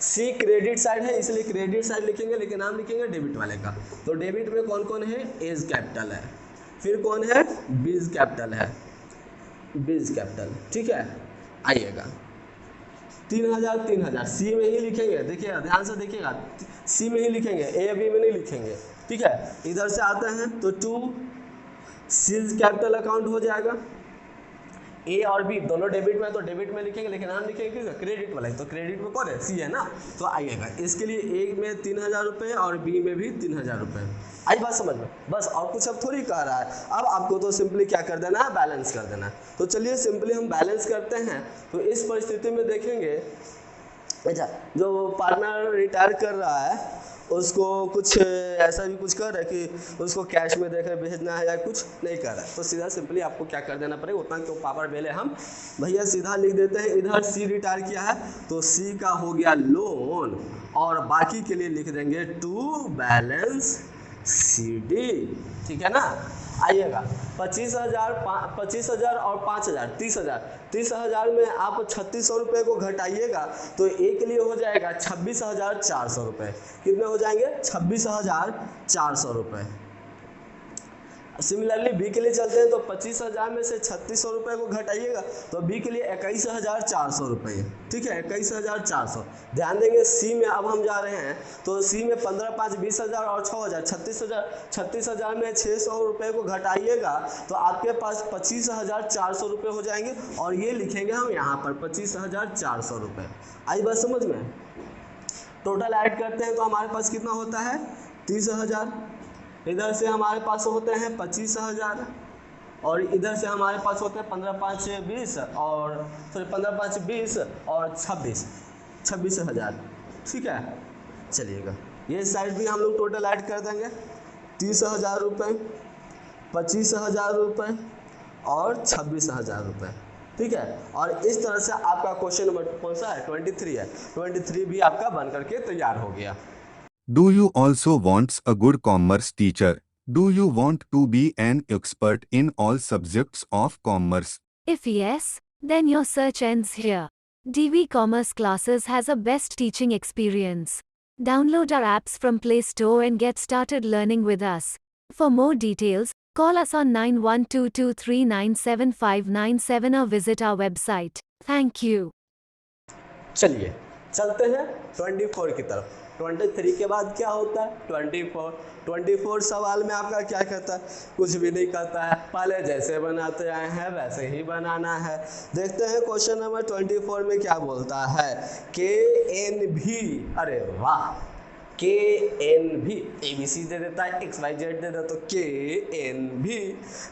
[SPEAKER 3] सी क्रेडिट साइड है इसलिए क्रेडिट साइड लिखेंगे, लेकिन नाम लिखेंगे डेबिट वाले का। तो डेबिट में कौन कौन है, एज कैपिटल है, फिर कौन है बीज कैपिटल है, बीज कैपिटल, ठीक है। आइएगा 3,000 सी में ही लिखेंगे, देखिएगा ध्यान से देखिएगा, सी में ही लिखेंगे, ए बी में नहीं लिखेंगे, ठीक है। इधर से आते हैं तो टू सीज कैपिटल अकाउंट हो जाएगा, ए और बी दोनों डेबिट में, तो डेबिट में लिखेंगे, लेकिन नाम लिखेंगे क्रेडिट वाला, तो क्रेडिट में कौन है, सी है ना। तो आइएगा इसके लिए ए में 3,000 रुपये और बी में भी 3,000 रुपये। आई बात समझ में, बस और कुछ अब थोड़ी कह रहा है। अब आपको तो सिंपली क्या कर देना है, बैलेंस कर देना है। तो चलिए सिंपली हम बैलेंस करते हैं। तो इस परिस्थिति में देखेंगे, अच्छा जो पार्टनर रिटायर कर रहा है उसको कुछ ऐसा भी कुछ कर रहा है कि उसको कैश में देकर भेजना है या कुछ नहीं कर रहा है, तो सीधा सिंपली आपको क्या कर देना पड़ेगा, उतना तो पापड़ बेले हम भैया सीधा लिख देते हैं। इधर सी रिटायर किया है तो सी का हो गया लोन, और बाकी के लिए लिख देंगे टू बैलेंस सी डी, ठीक है ना। आइएगा 25,000 और 5,000 30,000। 30,000 में आप 3,600 रुपये को घटाइएगा तो ए के लिए हो जाएगा 26,400 रुपये। कितने हो जाएंगे? 26,400 रुपये। सिमिलरली बी के लिए चलते हैं तो 25,000 में से 3,600 रुपये को घटाइएगा तो बी के लिए 21,400 रुपये। ठीक है, 21,400। ध्यान देंगे सी में अब हम जा रहे हैं तो सी में 15, 5, 20,000 और 6,000 36,000 में 600 रुपये को घटाइएगा तो आपके पास 25,400 रुपये हो जाएंगे और ये लिखेंगे हम यहाँ पर 25,400 रुपये। आई बात समझ में? टोटल ऐड करते हैं तो हमारे पास कितना होता है? 30,000। इधर से हमारे पास होते हैं 25,000 और इधर से हमारे पास होते हैं 15, 5, 20 और 15, 5, 20 और 26,000। ठीक है, चलिएगा ये साइड भी हम लोग टोटल ऐड कर देंगे। 30,000 रुपये, 25,000 रुपये और 26,000 रुपये। ठीक है, और इस तरह से आपका क्वेश्चन नंबर कौन सा है? 23 है। 23 भी आपका बन करके तैयार हो गया।
[SPEAKER 1] Do you also want a good commerce teacher? Do you want to be an expert in all subjects of commerce?
[SPEAKER 2] If yes, then your search ends here. DV Commerce Classes has a best teaching experience. Download our apps from Play Store and get started learning with us. For more details, call us on 9122397597 or visit our website. Thank you.
[SPEAKER 3] चलिए चलते हैं 24 की तरफ। 23 के बाद क्या होता है? 24 सवाल में आपका क्या कहता है? कुछ भी नहीं कहता है, पहले जैसे बनाते आए हैं वैसे ही बनाना है। देखते हैं क्वेश्चन नंबर 24 में क्या बोलता है। KNV, अरे वाह, KNV ABC दे देता है, XYZ दे देता तो KNV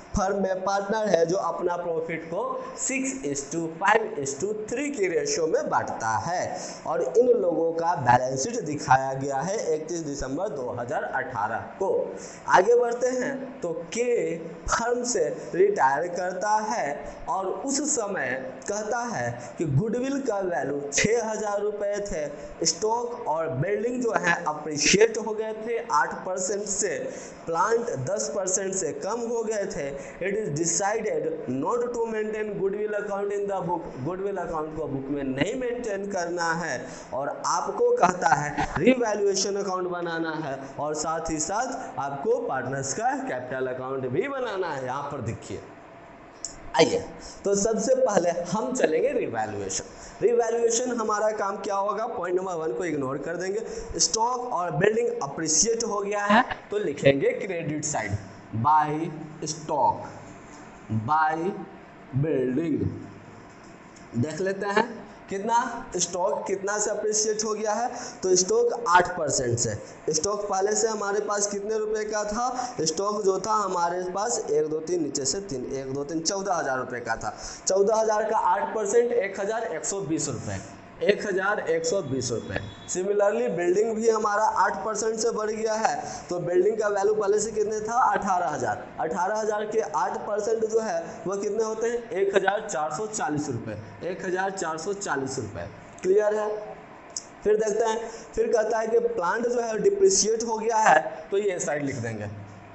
[SPEAKER 3] फर्म में पार्टनर है जो अपना प्रॉफिट को 6:5:3 की रेशियो में बांटता है और इन लोगों का बैलेंस शीट दिखाया गया है 31 दिसंबर 2018 को। आगे बढ़ते हैं तो के फर्म से रिटायर करता है और उस समय कहता है कि गुडविल का वैल्यू 6,000 रुपये थे, स्टॉक और बिल्डिंग जो है अप्रिशिएट हो गए थे 8% से, प्लांट 10% से कम हो गए थे। It is decided not to maintain goodwill account in the book, goodwill account को बुक में नहीं मेंटेन करना है और आपको कहता है रीवैल्यूएशन अकाउंट बनाना है और साथ ही साथ आपको पार्टनर्स का कैपिटल अकाउंट भी बनाना है। यहाँ पर देखिए, आइए तो सबसे पहले हम चलेंगे रिवैल्यूएशन। रिवैल्यूएशन हमारा काम क्या होगा? पॉइंट नंबर 1 को इग्नोर कर देंगे। स्टॉक और बिल्डिंग अप्रिशिएट हो गया है तो लिखेंगे credit side, by stock, by building. देख लेते हैं कितना स्टॉक कितना से अप्रिशिएट हो गया है तो स्टॉक 8% से। स्टॉक पहले से हमारे पास कितने रुपए का था? स्टॉक जो था हमारे पास 1 2 3 नीचे से 3 1 2 3 14,000 रुपये का था। 14,000 का 8% 1,120 रुपये, 1,120 रुपये। सिमिलरली बिल्डिंग भी हमारा 8% से बढ़ गया है तो बिल्डिंग का वैल्यू पहले से कितने था? 18,000। 18,000 के 8% जो है वो कितने होते हैं? 1,440 रुपये, 1,440 रुपये। क्लियर है? फिर देखते हैं, फिर कहता है कि प्लांट जो है डिप्रिशिएट हो गया है तो ये साइड लिख देंगे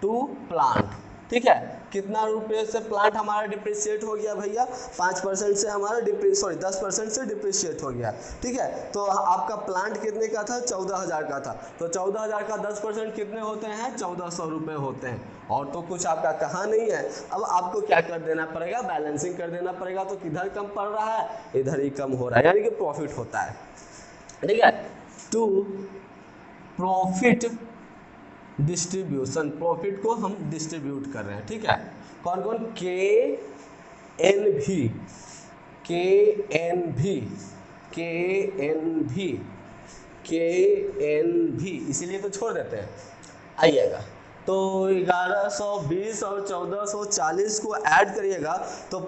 [SPEAKER 3] टू प्लांट। ठीक है, कितना रुपये से प्लांट हमारा डिप्रिशिएट हो गया भैया? 5% से हमारा 10% से डिप्रिशिएट हो गया। ठीक है, तो आपका प्लांट कितने का था? 14,000 का था तो 14,000 का 10% कितने होते हैं? 1,400 रुपये होते हैं। और तो कुछ आपका कहा नहीं है। अब आपको क्या कर देना पड़ेगा? बैलेंसिंग कर देना पड़ेगा। तो किधर कम पड़ रहा है? इधर ही कम हो रहा है, यानी कि प्रॉफिट होता है। ठीक है, टू प्रॉफिट डिस्ट्रीब्यूशन, प्रॉफिट को हम डिस्ट्रीब्यूट कर रहे हैं। ठीक है, कौन कौन? KNV, इसीलिए तो छोड़ देते हैं। आइएगा तो 1120 और 1440 को ऐड करिएगा तो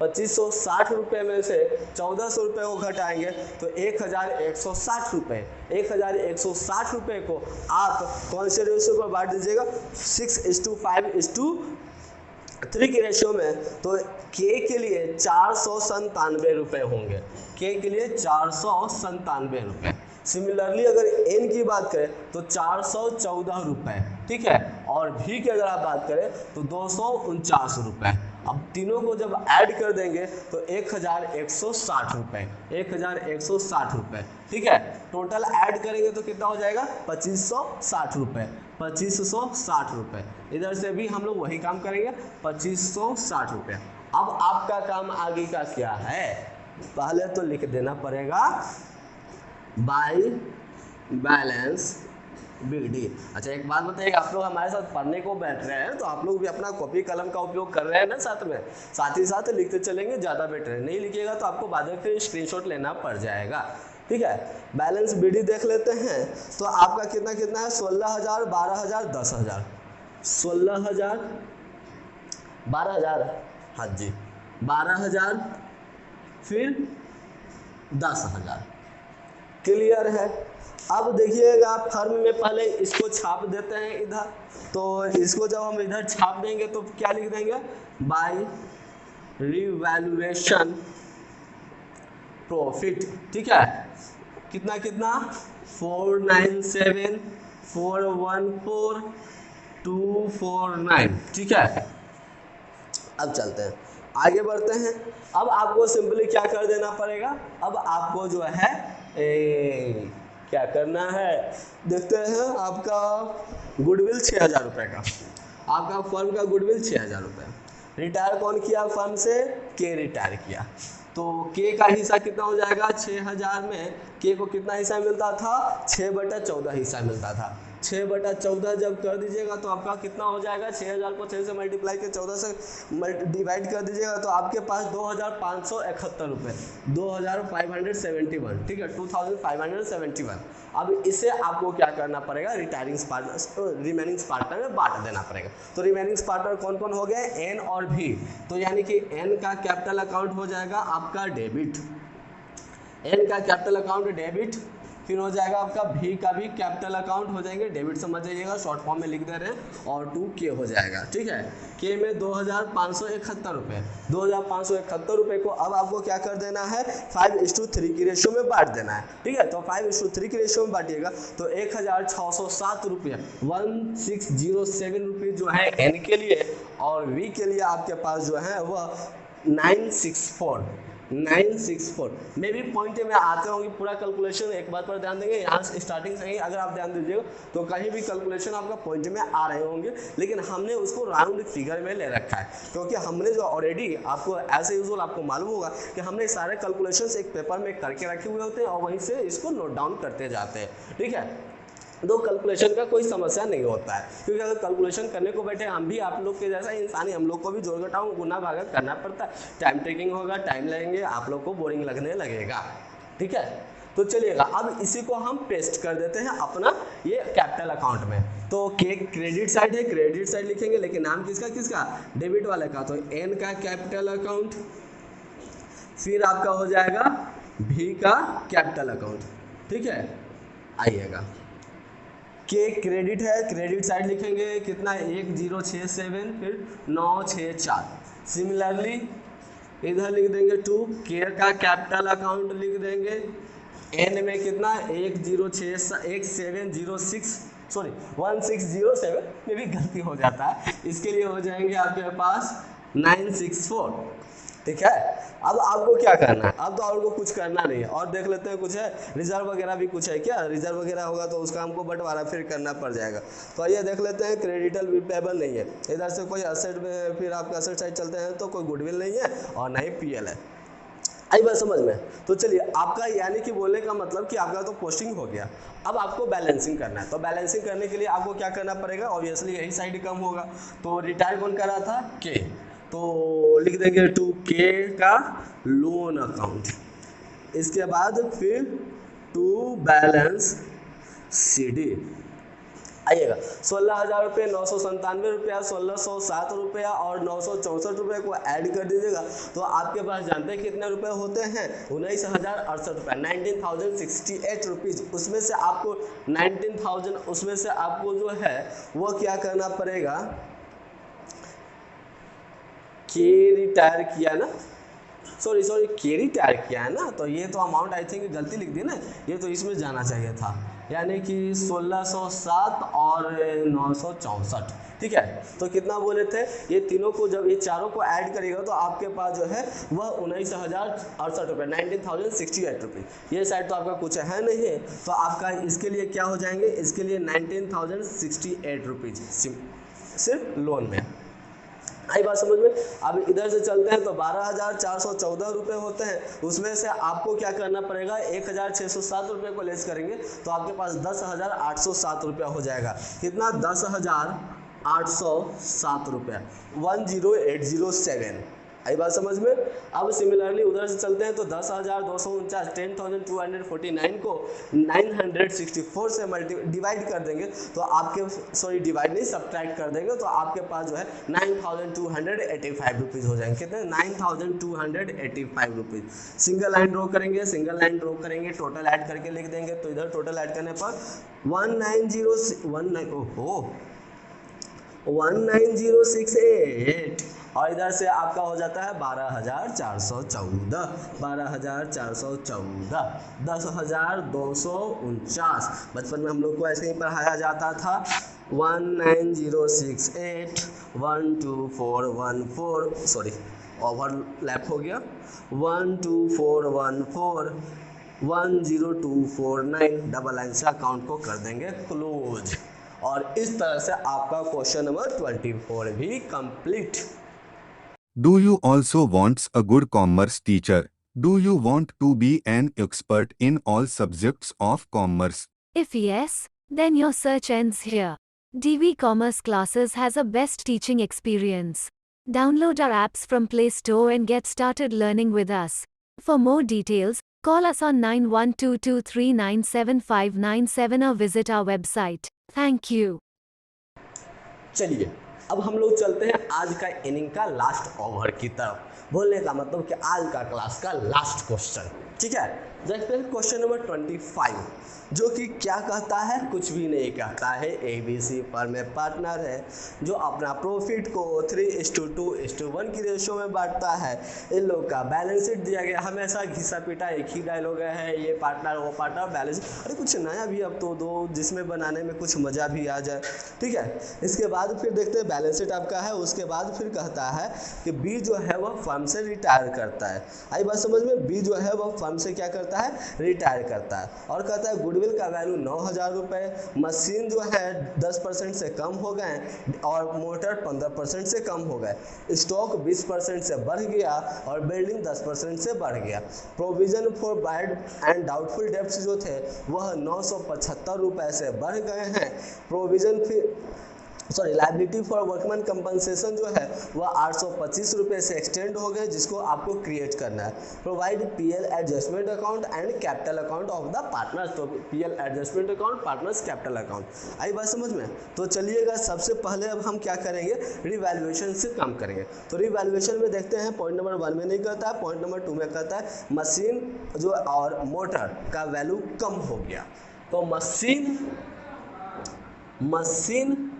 [SPEAKER 3] 2560 रुपये में से 1,400 रुपये को घटाएंगे तो 1,160 रुपये। 1,160 रुपये को आप कौन से रेशियो पर बांट दीजिएगा? 6:5:3 की रेशियो में। तो के के लिए 497 रुपये होंगे, के के लिए 497 रुपये। सिमिलरली अगर एन की बात करें तो 414 रुपये। ठीक है। और भी की अगर आप बात करें तो 249 रुपये। अब तीनों को जब ऐड कर देंगे तो 1160 रुपये, 1160 रुपये, ठीक है। टोटल ऐड करेंगे तो कितना हो जाएगा 2560 रुपये, 2560 रुपये। इधर से भी हम लोग वही काम करेंगे 2560 रुपये। अब आपका काम आगे का क्या है, पहले तो लिख देना पड़ेगा बाय बैलेंस BD। अच्छा एक बात बताइए, आप लोग हमारे साथ पढ़ने को बैठ रहे हैं तो आप लोग भी अपना कॉपी कलम का उपयोग कर रहे हैं ना साथ में, साथ ही साथ लिखते चलेंगे, ज़्यादा बेटर है। नहीं लिखिएगा तो आपको बाद में फिर स्क्रीनशॉट लेना पड़ जाएगा, ठीक है। बैलेंस BD देख लेते हैं तो आपका कितना कितना है 16,000, 12,000, 10,000, 16,000, 12,000, हाँ जी 12,000, फिर 10,000, क्लियर है। अब देखिएगा फर्म में पहले इसको छाप देते हैं इधर, तो इसको जब हम इधर छाप देंगे तो क्या लिख देंगे बाय रिवैल्यूएशन प्रॉफिट, ठीक है। कितना कितना 497,414,249, ठीक है। अब चलते हैं आगे बढ़ते हैं। अब आपको सिंपली क्या कर देना पड़ेगा, अब आपको जो है क्या करना है, देखते हैं आपका गुडविल 6,000 रुपये का, आपका फर्म का गुडविल 6,000 रुपये। रिटायर कौन किया फर्म से, के रिटायर किया, तो के का हिस्सा कितना हो जाएगा 6,000 में के को कितना हिस्सा मिलता था 6/14 हिस्सा मिलता था। 6/14 जब कर दीजिएगा तो आपका कितना हो जाएगा, 6,000 को 6 से मल्टीप्लाई के 14 से डिवाइड कर दीजिएगा तो आपके पास 2,571 रुपये, 2,571, ठीक है, 2,571। अब इसे आपको क्या करना पड़ेगा, रिमेनिंग पार्टनर में बांट देना पड़ेगा। तो रिमेनिंग पार्टनर कौन कौन हो गए, एन और भी, तो यानी कि एन का कैपिटल अकाउंट हो जाएगा आपका डेबिट, एन का कैपिटल अकाउंट डेबिट, फिर हो जाएगा आपका भी का भी कैपिटल अकाउंट हो जाएंगे डेबिट, समझ जाइएगा, शॉर्ट फॉर्म में लिख दे रहे हैं, और 2K हो जाएगा, ठीक है। के में 2,571 रुपये, 2,571 रुपये को अब आपको क्या कर देना है 5:3 की रेशियो में बांट देना है, ठीक है। तो 5:3 की रेशियो में बांटिएगा तो 1,607 रुपये 1607 रुपये जो है एन के लिए, और वी के लिए आपके पास जो है वह 964 में भी पॉइंट में आते होंगे। पूरा कैलकुलेशन एक बात पर ध्यान देंगे, यहाँ से स्टार्टिंग से ही अगर आप ध्यान दीजिएगा तो कहीं भी कैलकुलेशन आपका पॉइंट में आ रहे होंगे, लेकिन हमने उसको राउंड फिगर में ले रखा है, क्योंकि हमने जो ऑलरेडी आपको एज यूजुअल आपको मालूम होगा कि हमने सारे कैलकुलेशंस एक पेपर में करके रखे हुए होते हैं और वहीं से इसको नोट डाउन करते जाते हैं, ठीक है। तो कैलकुलेशन का कोई समस्या नहीं होता है, क्योंकि अगर कैलकुलेशन करने को बैठे हम भी आप लोग के जैसा इंसानी, हम लोग को भी जोड़ घटाव गुना भागा करना पड़ता है, टाइम टेकिंग होगा, टाइम लगेंगे, आप लोग को बोरिंग लगने लगेगा, ठीक है। तो चलिएगा अब इसी को हम पेस्ट कर देते हैं अपना ये कैपिटल अकाउंट में। तो के क्रेडिट साइड है, क्रेडिट साइड लिखेंगे, लेकिन नाम किसका किसका, डेबिट वाले का, तो एन का कैपिटल अकाउंट, फिर आपका हो जाएगा भी का कैपिटल अकाउंट, ठीक है। आइएगा के क्रेडिट है, क्रेडिट साइड लिखेंगे कितना 1067, फिर 964, सिमिलरली इधर लिख देंगे 2, के का कैपिटल अकाउंट लिख देंगे, एन में कितना 1607 में भी गलती हो जाता है, इसके लिए हो जाएंगे आपके पास 964, ठीक है। अब आपको क्या करना है, अब तो आपको कुछ करना नहीं है, और देख लेते हैं कुछ है रिजर्व वगैरह भी कुछ है क्या, रिजर्व वगैरह होगा तो उसका हमको बंटवारा फिर करना पड़ जाएगा। तो ये देख लेते हैं क्रेडिटल पेबल नहीं है, इधर से कोई असेट में, फिर आपका असेट साइड चलते हैं तो कोई गुडविल नहीं है और ना ही PL है। आई बात समझ में, तो चलिए आपका यानी कि बोलने का मतलब कि आपका तो पोस्टिंग हो गया, अब आपको बैलेंसिंग करना है। तो बैलेंसिंग करने के लिए आपको क्या करना पड़ेगा, ऑब्वियसली यही साइड कम होगा, तो रिटायर कौन करा था के, तो लिख देंगे 2K का लोन अकाउंट, इसके बाद फिर 2 बैलेंस CD। आइएगा 16,000 रुपये, 997 रुपया, 1,607 रुपया और 964 रुपये को ऐड कर दीजिएगा तो आपके पास जानते हैं कितने रुपए होते हैं 19,068 रुपये, 19,068 रुपीज़। उसमें से आपको 19,000 उसमें से आपको जो है वो क्या करना पड़ेगा, के रिटायर किया ना, सॉरी कैरी तैयार किया है ना, तो ये तो अमाउंट आई थिंक गलती लिख दी ना, ये तो इसमें जाना चाहिए था, यानी कि 1607 और 964, ठीक है। तो कितना बोले थे, ये तीनों को जब ये चारों को ऐड करेगा तो आपके पास जो है वह 19,068 रुपये, 19,068 रुपये। ये साइड तो आपका कुछ है नहीं है, तो आपका इसके लिए क्या हो जाएंगे, इसके लिए 19,068 रुपीज़ सिर्फ लोन में। आई बात समझ में। अब इधर से चलते हैं तो 12,414 रुपये होते हैं, उसमें से आपको क्या करना पड़ेगा, 1,607 रुपये को लेस करेंगे तो आपके पास 10,807 रुपया हो जाएगा। कितना, 10,807 रुपया, 10807। आई बात समझ में। अब सिमिलरली उधर से चलते हैं तो 10,249, 10,249 को 964 से डिवाइड कर देंगे तो आपके डिवाइड नहीं सब्ट्रैक्ट कर देंगे तो आपके पास जो है 9,285 रुपीज़ हो जाएंगे। कितने, 9,285 रुपीज़। सिंगल लाइन ड्रॉ करेंगे, टोटल ऐड करके लिख देंगे, तो इधर टोटल ऐड करने पर 19068 और इधर से आपका हो जाता है 12,414, 10,249। बचपन में हम लोग को ऐसे ही पढ़ाया जाता था, 19068 12414, ओवरलैप हो गया, 12414 10249, डबल लाइन से अकाउंट को कर देंगे क्लोज। और इस तरह से आपका क्वेश्चन नंबर 24 भी complete.
[SPEAKER 1] Do you also want a good commerce teacher? Do you want to be an expert in all subjects of commerce?
[SPEAKER 2] If yes, then your search ends here. DV Commerce Classes has a best teaching experience. Download our apps from Play Store and get started learning with us. For more details, call us on 9122397597 or visit our website. Thank you.
[SPEAKER 3] चलिए अब हम लोग चलते हैं आज का inning का last over की तरफ। बोलने का मतलब कि आज का क्लास का लास्ट क्वेश्चन, ठीक है। देखते हैं क्वेश्चन नंबर 25, जो कि क्या कहता है, कुछ भी नहीं कहता है। ABC फर्म में पार्टनर है जो अपना प्रॉफिट को 3:2:1 की रेशो में बांटता है। इन लोग का बैलेंस शीट दिया गया, हमेशा घिसा पीटा एक ही डायलॉग है, ये पार्टनर वो पार्टनर बैलेंस। अरे कुछ नया भी अब तो दो जिसमें बनाने में कुछ मज़ा भी आ जाए, ठीक है। इसके बाद फिर देखते हैं बैलेंस शीट आपका है, उसके बाद फिर कहता है कि B जो है वह फर्म से रिटायर करता है। आई बात समझ में। B जो है वह फर्म से क्या करता है, रिटायर करता है। और कहता है गुडविल का वैल्यू 9,000 रुपये, मशीन जो है 10% से कम हो गए और मोटर 15% से कम हो गए, स्टॉक 20% से बढ़ गया और बिल्डिंग 10% से बढ़ गया। Provision for bad and doubtful debts जो थे वह 975 रुपये से बढ़ गए हैं। Provision liability for workman compensation जो है वह 825 रुपये से एक्सटेंड हो गए, जिसको आपको क्रिएट करना है। Provide PL adjustment account and capital account of the partners. तो PL adjustment account, partners capital account. आई बात समझ में। तो चलिएगा सबसे पहले अब हम क्या करेंगे, रिवैल्यूएशन से काम करेंगे। तो रिवैल्यूएशन में देखते हैं पॉइंट नंबर 1 में नहीं कहता है, पॉइंट नंबर 2 में कहता है मशीन जो और मोटर का वैल्यू कम हो गया। तो मशीन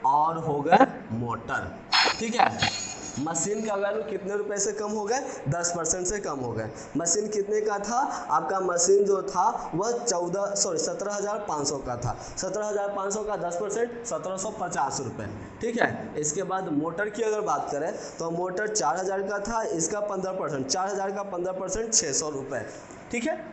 [SPEAKER 3] और हो गए मोटर, ठीक है। मशीन का वैल्यू कितने रुपए से कम हो गए, 10% से कम हो गए। मशीन कितने का था, आपका मशीन जो था वह 17,500 का था। 17,500 का 10% 1,750 रुपये, ठीक है। इसके बाद मोटर की अगर बात करें तो मोटर 4,000 का था, इसका 15%, 4,000 का 15% 600 रुपये, ठीक है।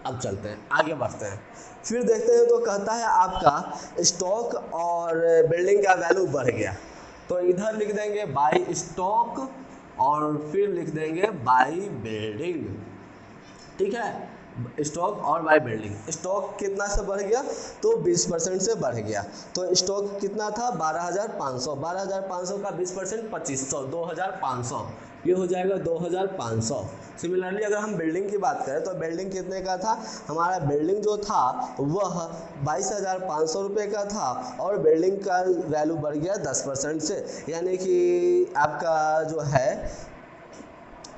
[SPEAKER 3] अब चलते हैं आगे बढ़ते हैं, फिर देखते हैं। तो कहता है आपका स्टॉक और बिल्डिंग का वैल्यू बढ़ गया, तो इधर लिख देंगे बाय स्टॉक और फिर लिख देंगे बाय बिल्डिंग, ठीक है। स्टॉक और बाय बिल्डिंग। स्टॉक कितना से बढ़ गया, तो 20% से बढ़ गया। तो स्टॉक कितना था, 12,500, 12,500 का 20% 2,500, 2,500, ये हो जाएगा 2,500। सिमिलरली अगर हम बिल्डिंग की बात करें तो बिल्डिंग कितने का था, हमारा बिल्डिंग जो था वह 22,500 रुपये का था और बिल्डिंग का वैल्यू बढ़ गया 10% से, यानी कि आपका जो है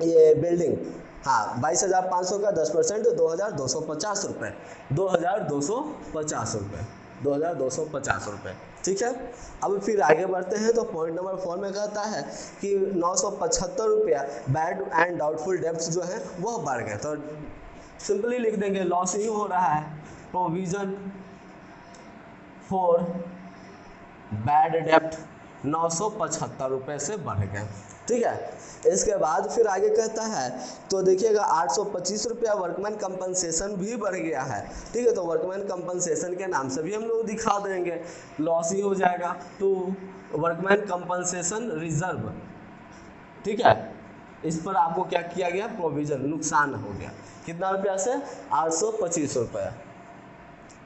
[SPEAKER 3] ये बिल्डिंग, हाँ 22,500 का 10% 2,250 रुपये, 2,250 रुपये, 2250 रुपये। ठीक है, अब फिर आगे बढ़ते हैं तो पॉइंट नंबर 4 में कहता है कि 975 रुपया बैड एंड डाउटफुल डेब्ट्स जो है वह बढ़ गए। तो सिंपली लिख देंगे लॉस ही हो रहा है, प्रोविजन फॉर बैड डेब्ट 975 रुपये से बढ़ गए। ठीक है, इसके बाद फिर आगे कहता है तो देखिएगा 825 रुपया वर्कमैन कंपनसेशन भी बढ़ गया है। ठीक है, तो वर्कमैन कंपनसेशन के नाम से भी हम लोग दिखा देंगे, लॉस ही हो जाएगा टू वर्कमैन कंपनसेशन रिजर्व। ठीक है, इस पर आपको क्या किया गया, प्रोविजन, नुकसान हो गया। कितना रुपया से, 825 रुपये,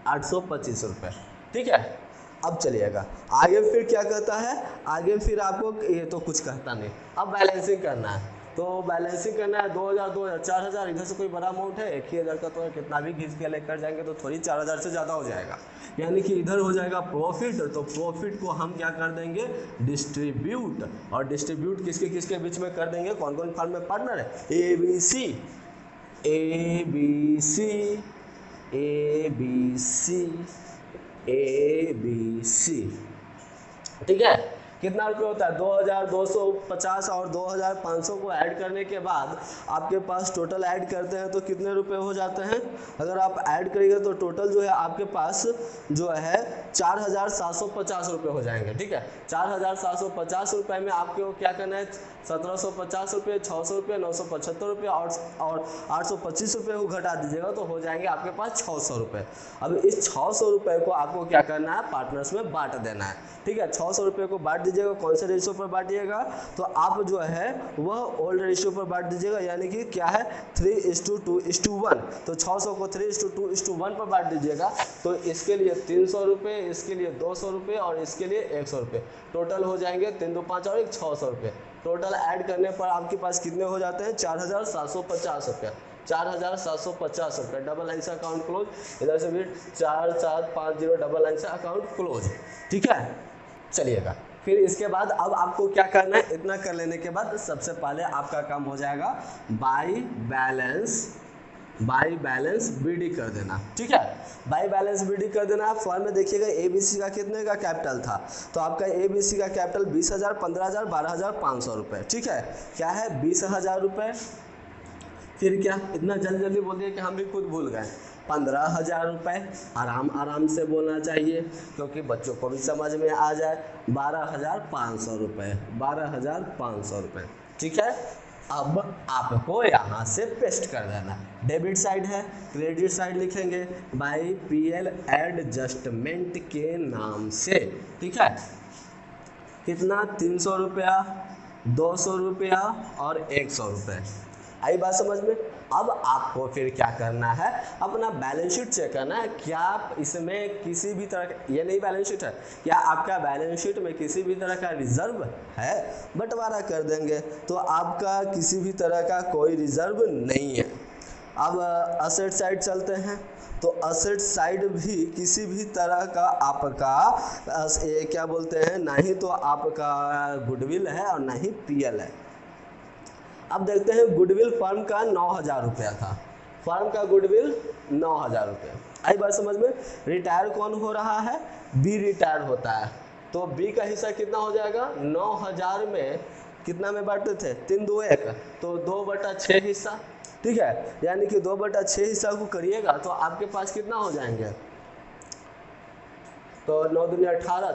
[SPEAKER 3] 825 रुपये। ठीक है, अब चलिएगा आगे फिर क्या कहता है, आगे फिर आपको ये तो कुछ कहता नहीं, अब बैलेंसिंग करना है। तो बैलेंसिंग करना है 2000 2000 4000, इधर से कोई बड़ा अमाउंट है 1000 का, तो कितना भी घिस के लेकर जाएंगे तो थोड़ी 4000 से ज़्यादा हो जाएगा, यानी कि इधर हो जाएगा प्रॉफिट। तो प्रॉफिट को हम क्या कर देंगे, डिस्ट्रीब्यूट, और डिस्ट्रीब्यूट किसके किसके बीच में कर देंगे, कौन कौन फर्म में पार्टनर है, ABC, ABC, ABC, ABC। ठीक है, कितना रुपये होता है, 2250 और 2500 को ऐड करने के बाद आपके पास टोटल ऐड करते हैं तो कितने रुपए हो जाते हैं, अगर आप ऐड करिएगा तो टोटल जो है आपके पास जो है 4750 रुपये हो जाएंगे। ठीक है, 4750 रुपये में आपको क्या करना है, 1750 रुपये, 600 रुपये, 975 रुपये और 825 रुपये को घटा दीजिएगा तो हो जाएंगे आपके पास 600 रुपये। अब इस 600 रुपये को आपको क्या करना है, पार्टनर्स में बांट देना है। ठीक है, 600 रुपये को बांट दीजिएगा, कौन से रेशियो पर बांटिएगा, तो आप जो है वह ओल्ड रेशियो पर बांट दीजिएगा, यानी कि क्या है 3:2:1। तो 600 को 3:2:1 पर बांट दीजिएगा, तो इसके लिए 300 रुपये, इसके लिए 200 रुपये और इसके लिए 100 रुपये, टोटल हो जाएंगे 3 2 5 और 600 रुपये। टोटल ऐड करने पर आपके पास कितने हो जाते हैं, 4750 रुपये, 4750 रुपये। डबल लाइन से अकाउंट क्लोज, इधर से भी 4750 डबल लाइन से अकाउंट क्लोज। ठीक है, चलिएगा फिर इसके बाद अब आपको क्या करना है, इतना कर लेने के बाद सबसे पहले आपका काम हो जाएगा बाई बैलेंस बीडी कर देना। ठीक है, बाई बैलेंस बीडी कर देना। आप फॉर्म में देखिएगा ABC का कितने का कैपिटल था, तो आपका ABC का कैपिटल 20,000, 15,000, 12,500 रुपये। ठीक है, क्या है 20,000 रुपये, फिर क्या, इतना जल्दी बोल दिए कि हम भी खुद भूल गए, 15,000 रुपये, आराम से बोलना चाहिए क्योंकि बच्चों को भी समझ में आ जाए, 12,500 रुपये, 12,500 रुपये। ठीक है, अब आपको यहाँ से पेस्ट कर देना, डेबिट साइड है, क्रेडिट साइड लिखेंगे बाई PL एडजस्टमेंट के नाम से। ठीक है, कितना, 300 रुपया, 200 रुपया और 100 रुपये। आई बात समझ में। अब आपको फिर क्या करना है, अपना बैलेंस शीट चेक करना है, क्या इसमें किसी भी तरह का, ये नहीं बैलेंस शीट है, क्या आपका बैलेंस शीट में किसी भी तरह का रिजर्व है, बंटवारा कर देंगे तो आपका किसी भी तरह का कोई रिजर्व नहीं है। अब असेट साइड चलते हैं, तो असेट साइड भी किसी भी तरह का आपका क्या बोलते हैं, ना ही तो आपका गुडविल है और ना ही PL है। अब देखते हैं, गुडविल फर्म का 9,000 रुपया था, फर्म का गुडविल 9,000 रुपये। आई बात समझ में। रिटायर कौन हो रहा है, B रिटायर होता है, तो B का हिस्सा कितना हो जाएगा, 9,000 में कितना में बांटते थे, 3-2-1, तो 2/6 हिस्सा। ठीक है, यानी कि 2/6 हिस्सा को करिएगा तो आपके पास कितना हो जाएंगे, तो 9 दूनी 18,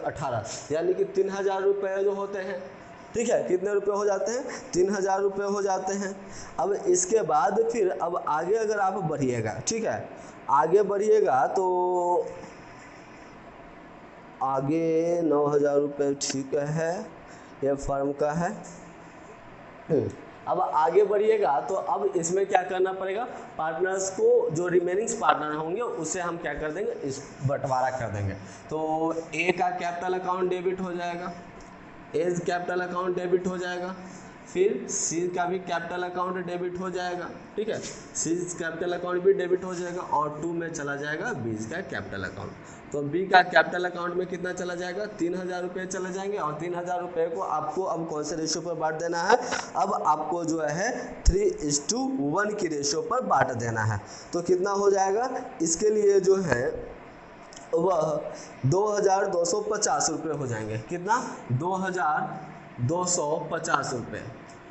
[SPEAKER 3] 18, यानी कि 3,000 रुपये जो होते हैं। ठीक है, कितने रुपए हो जाते हैं, 3,000 रुपये हो जाते हैं। अब इसके बाद फिर अब आगे अगर आप बढ़िएगा, ठीक है, आगे बढ़िएगा तो आगे 9,000 रुपये, ठीक है, ये फर्म का है। अब आगे बढ़िएगा तो अब इसमें क्या करना पड़ेगा, पार्टनर्स को जो रिमेनिंग पार्टनर होंगे उससे हम क्या कर देंगे, इस बंटवारा कर देंगे। तो A का कैपिटल अकाउंट डेबिट हो जाएगा, एज कैपिटल अकाउंट डेबिट हो जाएगा, फिर C का भी कैपिटल अकाउंट डेबिट हो जाएगा। ठीक है, C कैपिटल अकाउंट भी डेबिट हो जाएगा और 2 में चला जाएगा B का कैपिटल अकाउंट। तो B का कैपिटल अकाउंट में कितना चला जाएगा, 3,000 रुपये चले जाएंगे और 3,000 रुपये को आपको अब कौन से रेशियो पर बांट देना है, अब आपको जो है 3:1 की रेशियो पर बांट देना है। तो कितना हो जाएगा, इसके लिए जो है वह 2250 रुपये हो जाएंगे। कितना? 2250 रुपये।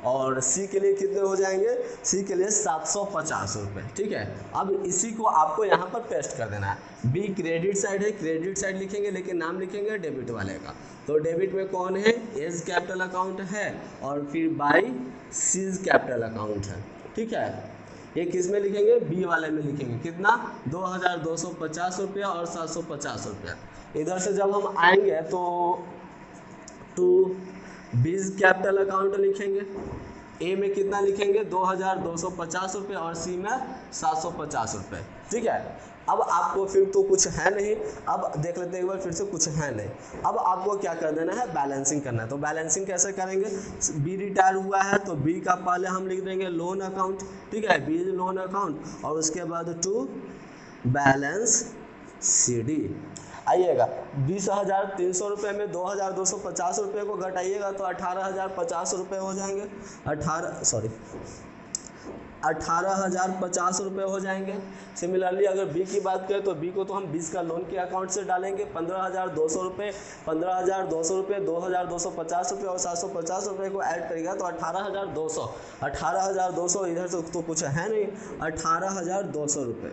[SPEAKER 3] और सी के लिए कितने हो जाएंगे? सी के लिए 750 रुपये। ठीक है, अब इसी को आपको यहाँ पर पेस्ट कर देना है। बी क्रेडिट साइड है, क्रेडिट साइड लिखेंगे लेकिन नाम लिखेंगे डेबिट वाले का। तो डेबिट में कौन है? एज कैपिटल अकाउंट है, और फिर बाई सीज कैपिटल अकाउंट है। ठीक है, ये किस में लिखेंगे? बी वाले में लिखेंगे। कितना? 2250 रुपया और 750 रुपया। इधर से जब हम आएंगे तो टू बीज कैपिटल अकाउंट लिखेंगे। ए में कितना लिखेंगे? 2250 रुपये और सी में 750 रुपये। ठीक है, अब आपको फिर तो कुछ है नहीं, अब देख लेते हैं एक बार फिर से, कुछ है नहीं। अब आपको क्या कर देना है? बैलेंसिंग करना है। तो बैलेंसिंग कैसे करेंगे? बी रिटायर हुआ है तो बी का पहले हम लिख देंगे लोन अकाउंट। ठीक है, बी लोन अकाउंट, और उसके बाद टू बैलेंस सी डी। आइएगा 20,300 रुपये में 2,250 रुपये को घटाइएगा तो 18,050 रुपये हो जाएंगे। 18,050 रुपये हो जाएंगे। सिमिलरली अगर बी की बात करें तो बी को तो हम 20 का लोन के अकाउंट से डालेंगे। 15,200 रुपये, 15,200 रुपये, 2,250 रुपये और 750 रुपये को ऐड करेगा तो 18,200। 18,200 इधर से तो कुछ है नहीं, 18,200 रुपये।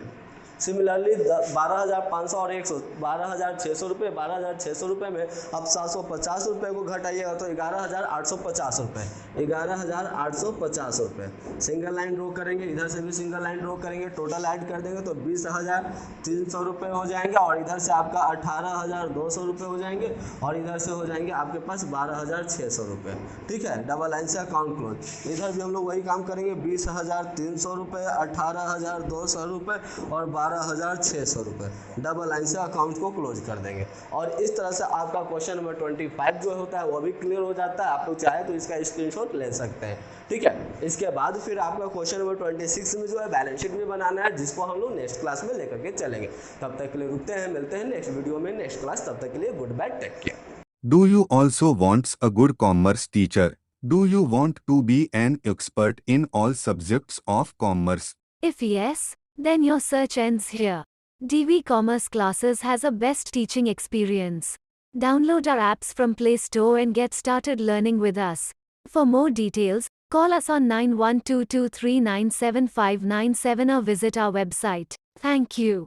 [SPEAKER 3] सिमिलरली 12,500 और 100, 12,600 रुपये। 12,600 रुपये में अब 750 रुपये को घटाइएगा तो 11,850 रुपये। 11,850 रुपये। सिंगल लाइन ड्रॉ करेंगे, इधर से भी सिंगल लाइन ड्रॉ करेंगे, टोटल ऐड कर देंगे तो 20,300 रुपये हो जाएंगे, और इधर से आपका 18,200 रुपये हो जाएंगे, और इधर से हो जाएंगे आपके पास 12,600 रुपये। ठीक है, डबल लाइन से अकाउंट क्लोज। इधर भी हम लोग वही काम करेंगे, 20,300 रुपये, 18,200 रुपये और 12,600 रुपये। डबल लाइन से अकाउंट को क्लोज कर देंगे, और इस तरह से आपका क्वेश्चन नंबर 25 जो होता है वो भी क्लियर हो जाता है। आप लोग चाहे तो इसका स्क्रीनशॉट ले सकते हैं। ठीक है, इसके बाद फिर आपका क्वेश्चन नंबर 26 में जो है बैलेंस शीट भी बनाना है, जिसको हम लोग नेक्स्ट क्लास में लेकर के चलेंगे। तब तक के लिए रुकते हैं, मिलते हैं नेक्स्ट वीडियो में, नेक्स्ट क्लास। तब तक के लिए goodbye, take care.
[SPEAKER 1] Do you also wants a good commerce teacher? Do you want to be an expert in all subjects of commerce?
[SPEAKER 2] If yes, then your search ends here. DV Commerce Classes has a best teaching experience. Download our apps from Play Store and get started learning with us. For more details, call us on 9122397597 or visit our website. Thank you.